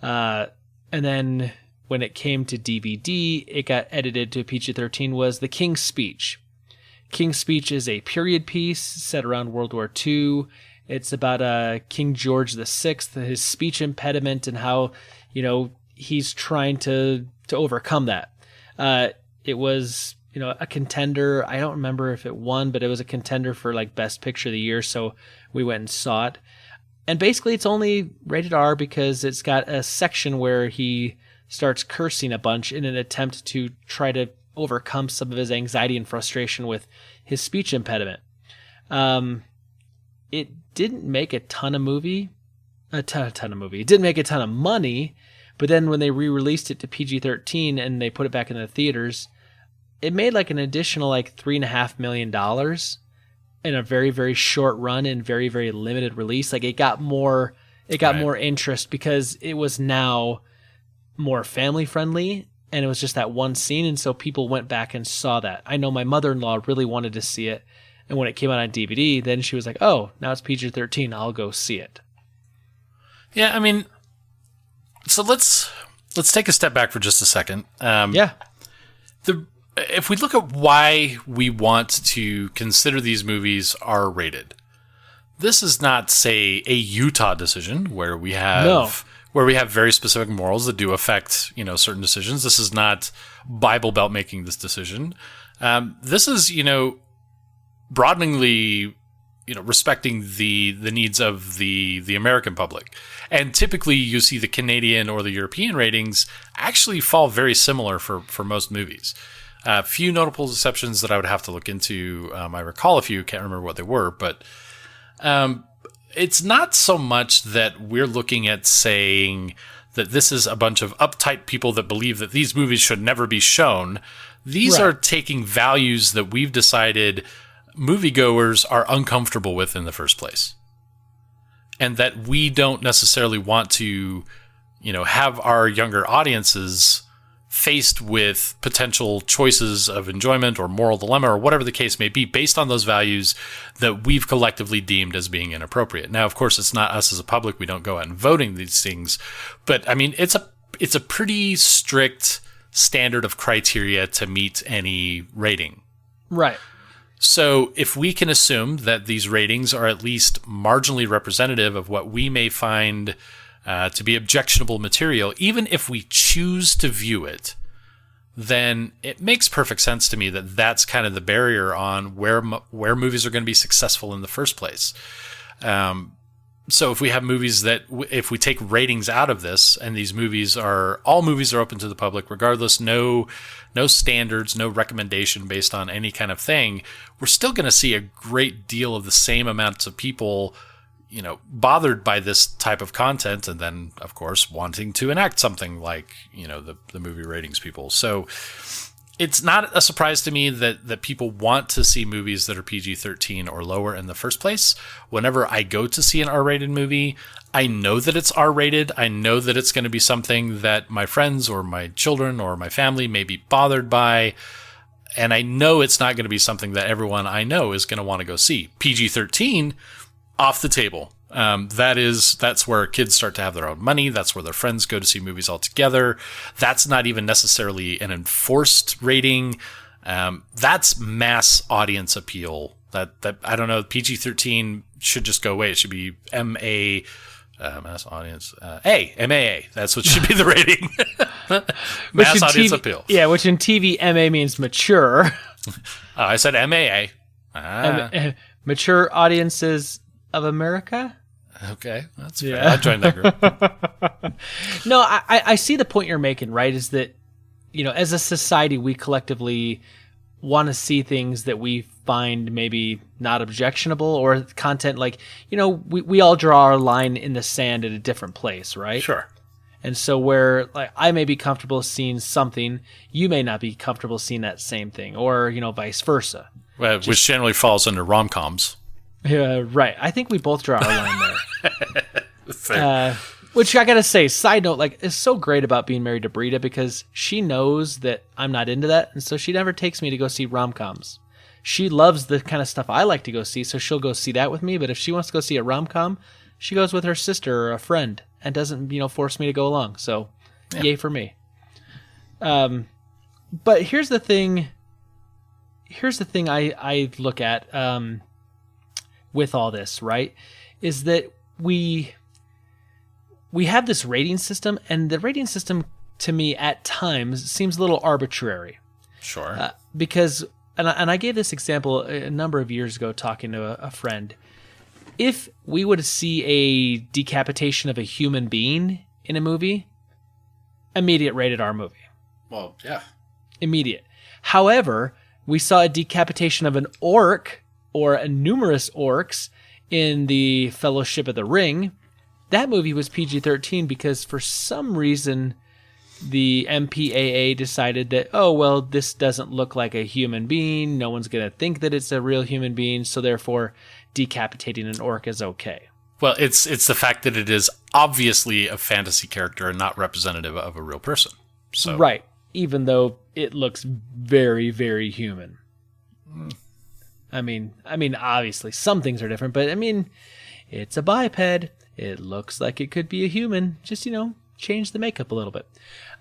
and then when it came to DVD, it got edited to PG-13, was The King's Speech. King's Speech is a period piece set around World War II. It's about King George VI, his speech impediment, and how, he's trying to overcome that. It was, a contender. I don't remember if it won, but it was a contender for like Best Picture of the Year. So we went and saw it. And basically it's only rated R because it's got a section where he starts cursing a bunch in an attempt to try to overcome some of his anxiety and frustration with his speech impediment. It didn't make a ton of movie. It didn't make a ton of money, but then when they re-released it to PG-13 and they put it back in the theaters, it made like an additional like $3.5 million in a very, very short run and very, very limited release. Like it got more interest because it was now more family friendly and it was just that one scene. And so people went back and saw that. I know my mother-in-law really wanted to see it. And when it came out on DVD, then she was like, oh, now it's PG-13. I'll go see it. Yeah, I mean, so let's take a step back for just a second. If we look at why we want to consider these movies R-rated, this is not, say, a Utah decision where we have very specific morals that do affect certain decisions. This is not Bible Belt making this decision. This is broadeningly respecting the needs of the American public. And typically you see the Canadian or the European ratings actually fall very similar for most movies. A few notable exceptions that I would have to look into. I recall a few, can't remember what they were, but it's not so much that we're looking at saying that this is a bunch of uptight people that believe that these movies should never be shown. These are taking values that we've decided moviegoers are uncomfortable with in the first place. And that we don't necessarily want to, have our younger audiences faced with potential choices of enjoyment or moral dilemma or whatever the case may be based on those values that we've collectively deemed as being inappropriate. Now, of course, it's not us as a public. We don't go out and voting these things. But, I mean, it's a pretty strict standard of criteria to meet any rating. Right. So if we can assume that these ratings are at least marginally representative of what we may find to be objectionable material, even if we choose to view it, then it makes perfect sense to me that that's kind of the barrier on where movies are going to be successful in the first place. So if we have movies that, if we take ratings out of this, and these movies are, all movies are open to the public, regardless, no standards, no recommendation based on any kind of thing, we're still going to see a great deal of the same amounts of people, bothered by this type of content, and then, of course, wanting to enact something like, the movie ratings people. So it's not a surprise to me that people want to see movies that are PG-13 or lower in the first place. Whenever I go to see an R-rated movie, I know that it's R-rated. I know that it's going to be something that my friends or my children or my family may be bothered by. And I know it's not going to be something that everyone I know is going to want to go see. PG-13, off the table. That's where kids start to have their own money. That's where their friends go to see movies all together. That's not even necessarily an enforced rating. That's mass audience appeal. That I don't know. PG-13 should just go away. It should be MA, mass audience, MAA. That's what should be the rating. Mass audience appeal. Yeah, which in TV, MA means mature. I said MAA. Mature audiences of America? Okay, that's fair. I'll join that group. No, I see the point you're making, right? Is that, as a society, we collectively want to see things that we find maybe not objectionable, or content like, we all draw our line in the sand at a different place, right? Sure. And so where like I may be comfortable seeing something, you may not be comfortable seeing that same thing, or, vice versa. Well, which generally falls under rom-coms. Yeah, right. I think we both draw our line there. Which I gotta say, side note, like, is so great about being married to Brita, because she knows that I'm not into that, and so she never takes me to go see rom-coms. She loves the kind of stuff I like to go see, so she'll go see that with me. But if she wants to go see a rom-com, she goes with her sister or a friend and doesn't, force me to go along. So, Yay for me. But here's the thing. Here's the thing I look at with all this, right? Is that we have this rating system, and the rating system to me at times seems a little arbitrary. Sure. Because, and I gave this example a number of years ago talking to a friend. If we would see a decapitation of a human being in a movie, immediate rated R movie. Well, yeah. Immediate. However, we saw a decapitation of an orc or numerous orcs in the Fellowship of the Ring. That movie was PG-13 because for some reason the MPAA decided that, oh, well, this doesn't look like a human being. No one's going to think that it's a real human being, so therefore decapitating an orc is okay. Well, it's the fact that it is obviously a fantasy character and not representative of a real person. So Right, even though it looks very, very human. I mean, obviously some things are different, but I mean, it's a biped. It looks like it could be a human. Just, change the makeup a little bit.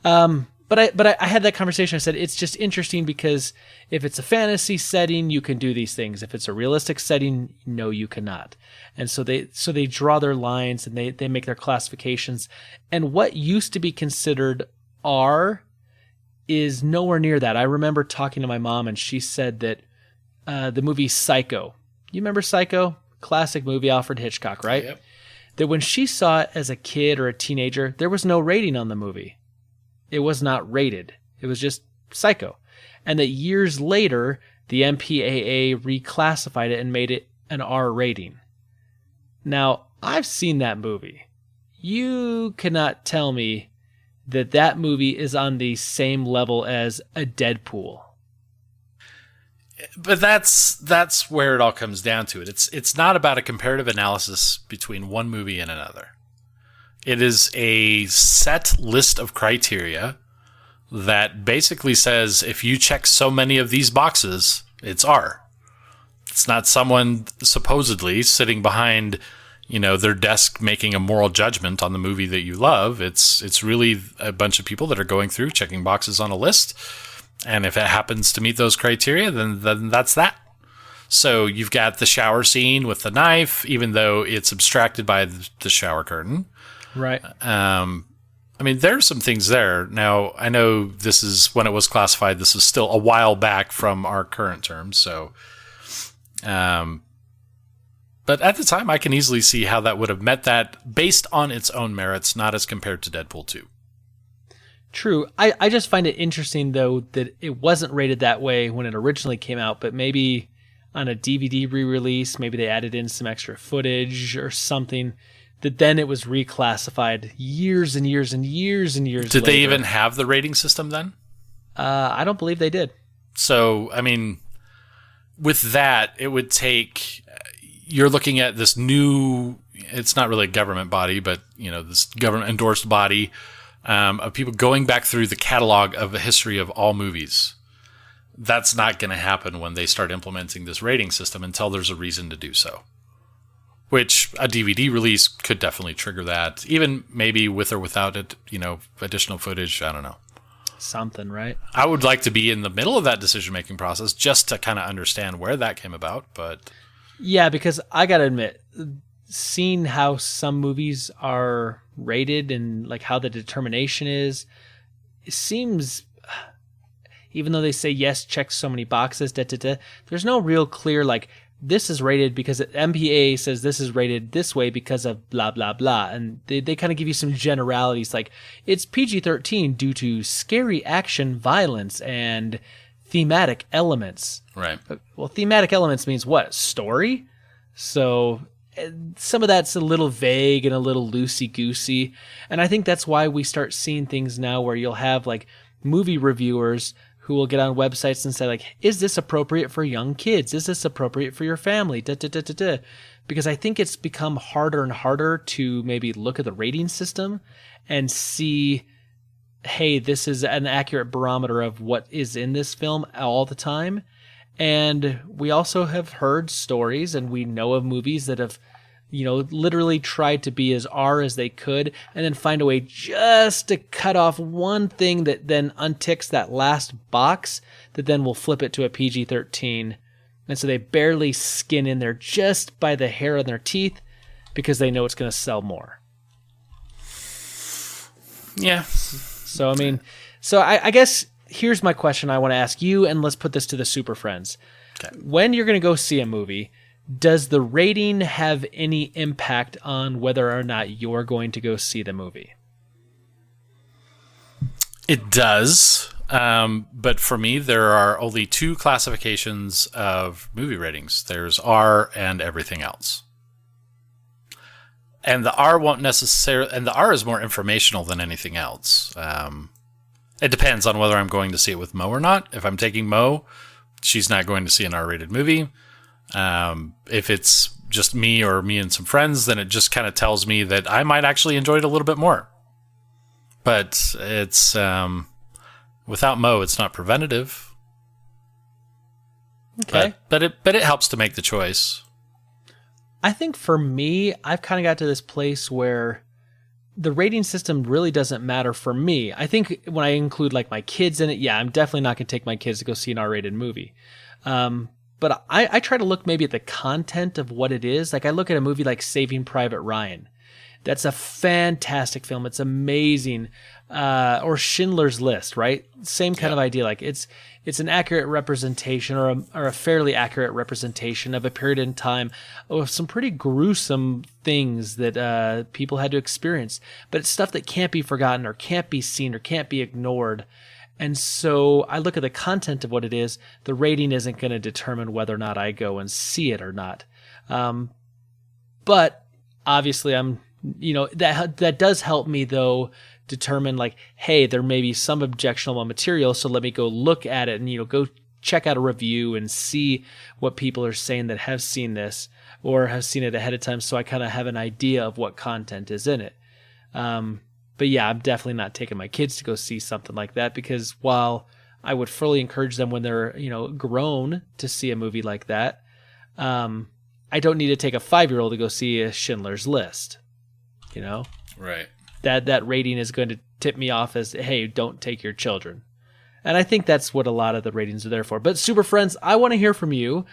But I had that conversation. I said, it's just interesting because if it's a fantasy setting, you can do these things. If it's a realistic setting, no, you cannot. And so they draw their lines and they make their classifications. And what used to be considered R is nowhere near that. I remember talking to my mom and she said that the movie Psycho, you remember Psycho? Classic movie, Alfred Hitchcock, right? Yep. That when she saw it as a kid or a teenager, there was no rating on the movie. It was not rated. It was just Psycho. And that years later, the MPAA reclassified it and made it an R rating. Now, I've seen that movie. You cannot tell me that that movie is on the same level as a Deadpool. But that's where it all comes down to. It's not about a comparative analysis between one movie and another. It is a set list of criteria that basically says if you check so many of these boxes, it's R. It's not someone supposedly sitting behind, their desk making a moral judgment on the movie that you love. It's really a bunch of people that are going through checking boxes on a list. And if it happens to meet those criteria, then that's that. So you've got the shower scene with the knife, even though it's abstracted by the shower curtain. Right. There's some things there. Now, I know this is when it was classified. This is still a while back from our current terms. So, but at the time, I can easily see how that would have met that based on its own merits, not as compared to Deadpool 2. True. I just find it interesting, though, that it wasn't rated that way when it originally came out, but maybe on a DVD re-release, maybe they added in some extra footage or something, that then it was reclassified years and years and years and years Did later. they even have the rating system then? I don't believe they did. So, with that, it would take... You're looking at this new... It's not really a government body, but, this government-endorsed body of people going back through the catalog of the history of all movies. That's not going to happen when they start implementing this rating system until there's a reason to do so. Which a DVD release could definitely trigger that. Even maybe with or without it, additional footage. I don't know. Something, right? I would like to be in the middle of that decision-making process just to kind of understand where that came about. But yeah, because I got to admit, seeing how some movies are rated and like how the determination is, it seems, even though they say yes, check so many boxes, there's no real clear like this is rated because MPA says this is rated this way because of blah blah blah, and they kind of give you some generalities like it's PG-13 due to scary action, violence, and thematic elements. right. Well, thematic elements means what? Story? So some of that's a little vague and a little loosey-goosey. And I think that's why we start seeing things now where you'll have like movie reviewers who will get on websites and say like, is this appropriate for young kids? Is this appropriate for your family? Because I think it's become harder and harder to maybe look at the rating system and see, hey, this is an accurate barometer of what is in this film all the time. And we also have heard stories and we know of movies that have, literally tried to be as R as they could and then find a way just to cut off one thing that then unticks that last box that then will flip it to a PG-13. And so they barely skin in there just by the hair on their teeth because they know it's going to sell more. Yeah. So, I guess here's my question I want to ask you, and let's put this to the Super Friends. Okay. When you're going to go see a movie, does the rating have any impact on whether or not you're going to go see the movie? It does. But for me, there are only two classifications of movie ratings. There's R and everything else. And the R won't necessarily, and the R is more informational than anything else. It depends on whether I'm going to see it with Mo or not. If I'm taking Mo, she's not going to see an R-rated movie. If it's just me or me and some friends, then it just kind of tells me that I might actually enjoy it a little bit more. But it's without Mo, it's not preventative. Okay, but it helps to make the choice. I think for me, I've kind of got to this place where the rating system really doesn't matter for me. I think when I include like my kids in it, yeah, I'm definitely not going to take my kids to go see an R-rated movie. But I try to look maybe at the content of what it is. Like I look at a movie like Saving Private Ryan. That's a fantastic film. It's amazing. Or Schindler's List, right? Same kind of idea. Like it's an accurate representation or a fairly accurate representation of a period in time of some pretty gruesome things that people had to experience. But it's stuff that can't be forgotten or can't be seen or can't be ignored. And so I look at the content of what it is. The rating isn't going to determine whether or not I go and see it or not. But obviously that does help me though determine like, hey, there may be some objectionable material, so let me go look at it and go check out a review and see what people are saying that have seen this or have seen it ahead of time, so I kind of have an idea of what content is in it. But yeah, I'm definitely not taking my kids to go see something like that, because while I would fully encourage them when they're grown to see a movie like that, I don't need to take a 5-year-old to go see a Schindler's List. Right. That rating is going to tip me off as, hey, don't take your children. And I think that's what a lot of the ratings are there for. But Super Friends, I want to hear from you.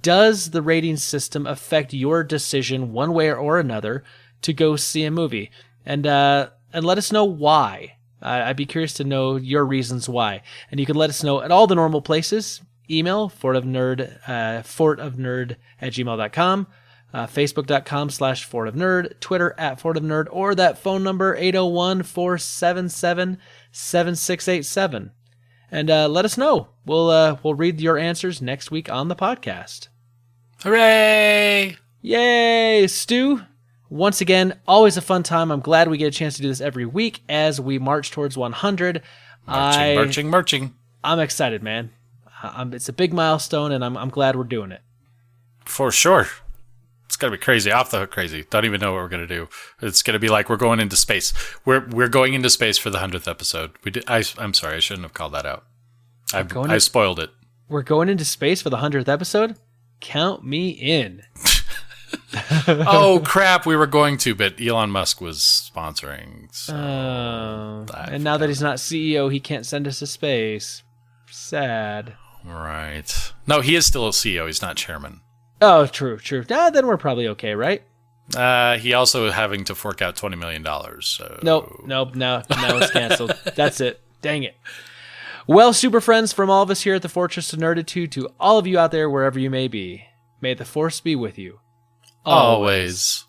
Does the rating system affect your decision one way or another to go see a movie? And let us know why. I'd be curious to know your reasons why. And you can let us know at all the normal places. Email fortofnerd@gmail.com. Facebook.com/fortofnerd, Twitter @fortofnerd, or that phone number 801-477-7687. And let us know. We'll read your answers next week on the podcast. Hooray! Yay, Stu! Once again, always a fun time. I'm glad we get a chance to do this every week as we march towards 100. Marching. I'm excited, man. It's a big milestone, and I'm glad we're doing it. For sure. It's gonna be crazy, off the hook crazy. Don't even know what we're gonna do. It's gonna be like we're going into space. We're going into space for the 100th episode. I'm sorry, I shouldn't have called that out. I spoiled it. We're going into space for the 100th episode? Count me in. Oh crap, we were going to, but Elon Musk was sponsoring. So and now that he's not CEO, he can't send us to space. Sad. Right. No, he is still a CEO. He's not chairman. Oh, true. Then we're probably okay, right? He also having to fork out $20 million. So Nope. Now it's canceled. That's it. Dang it. Well, Super Friends, from all of us here at the Fortress of Nerditude to all of you out there, wherever you may be, may the Force be with you. Always.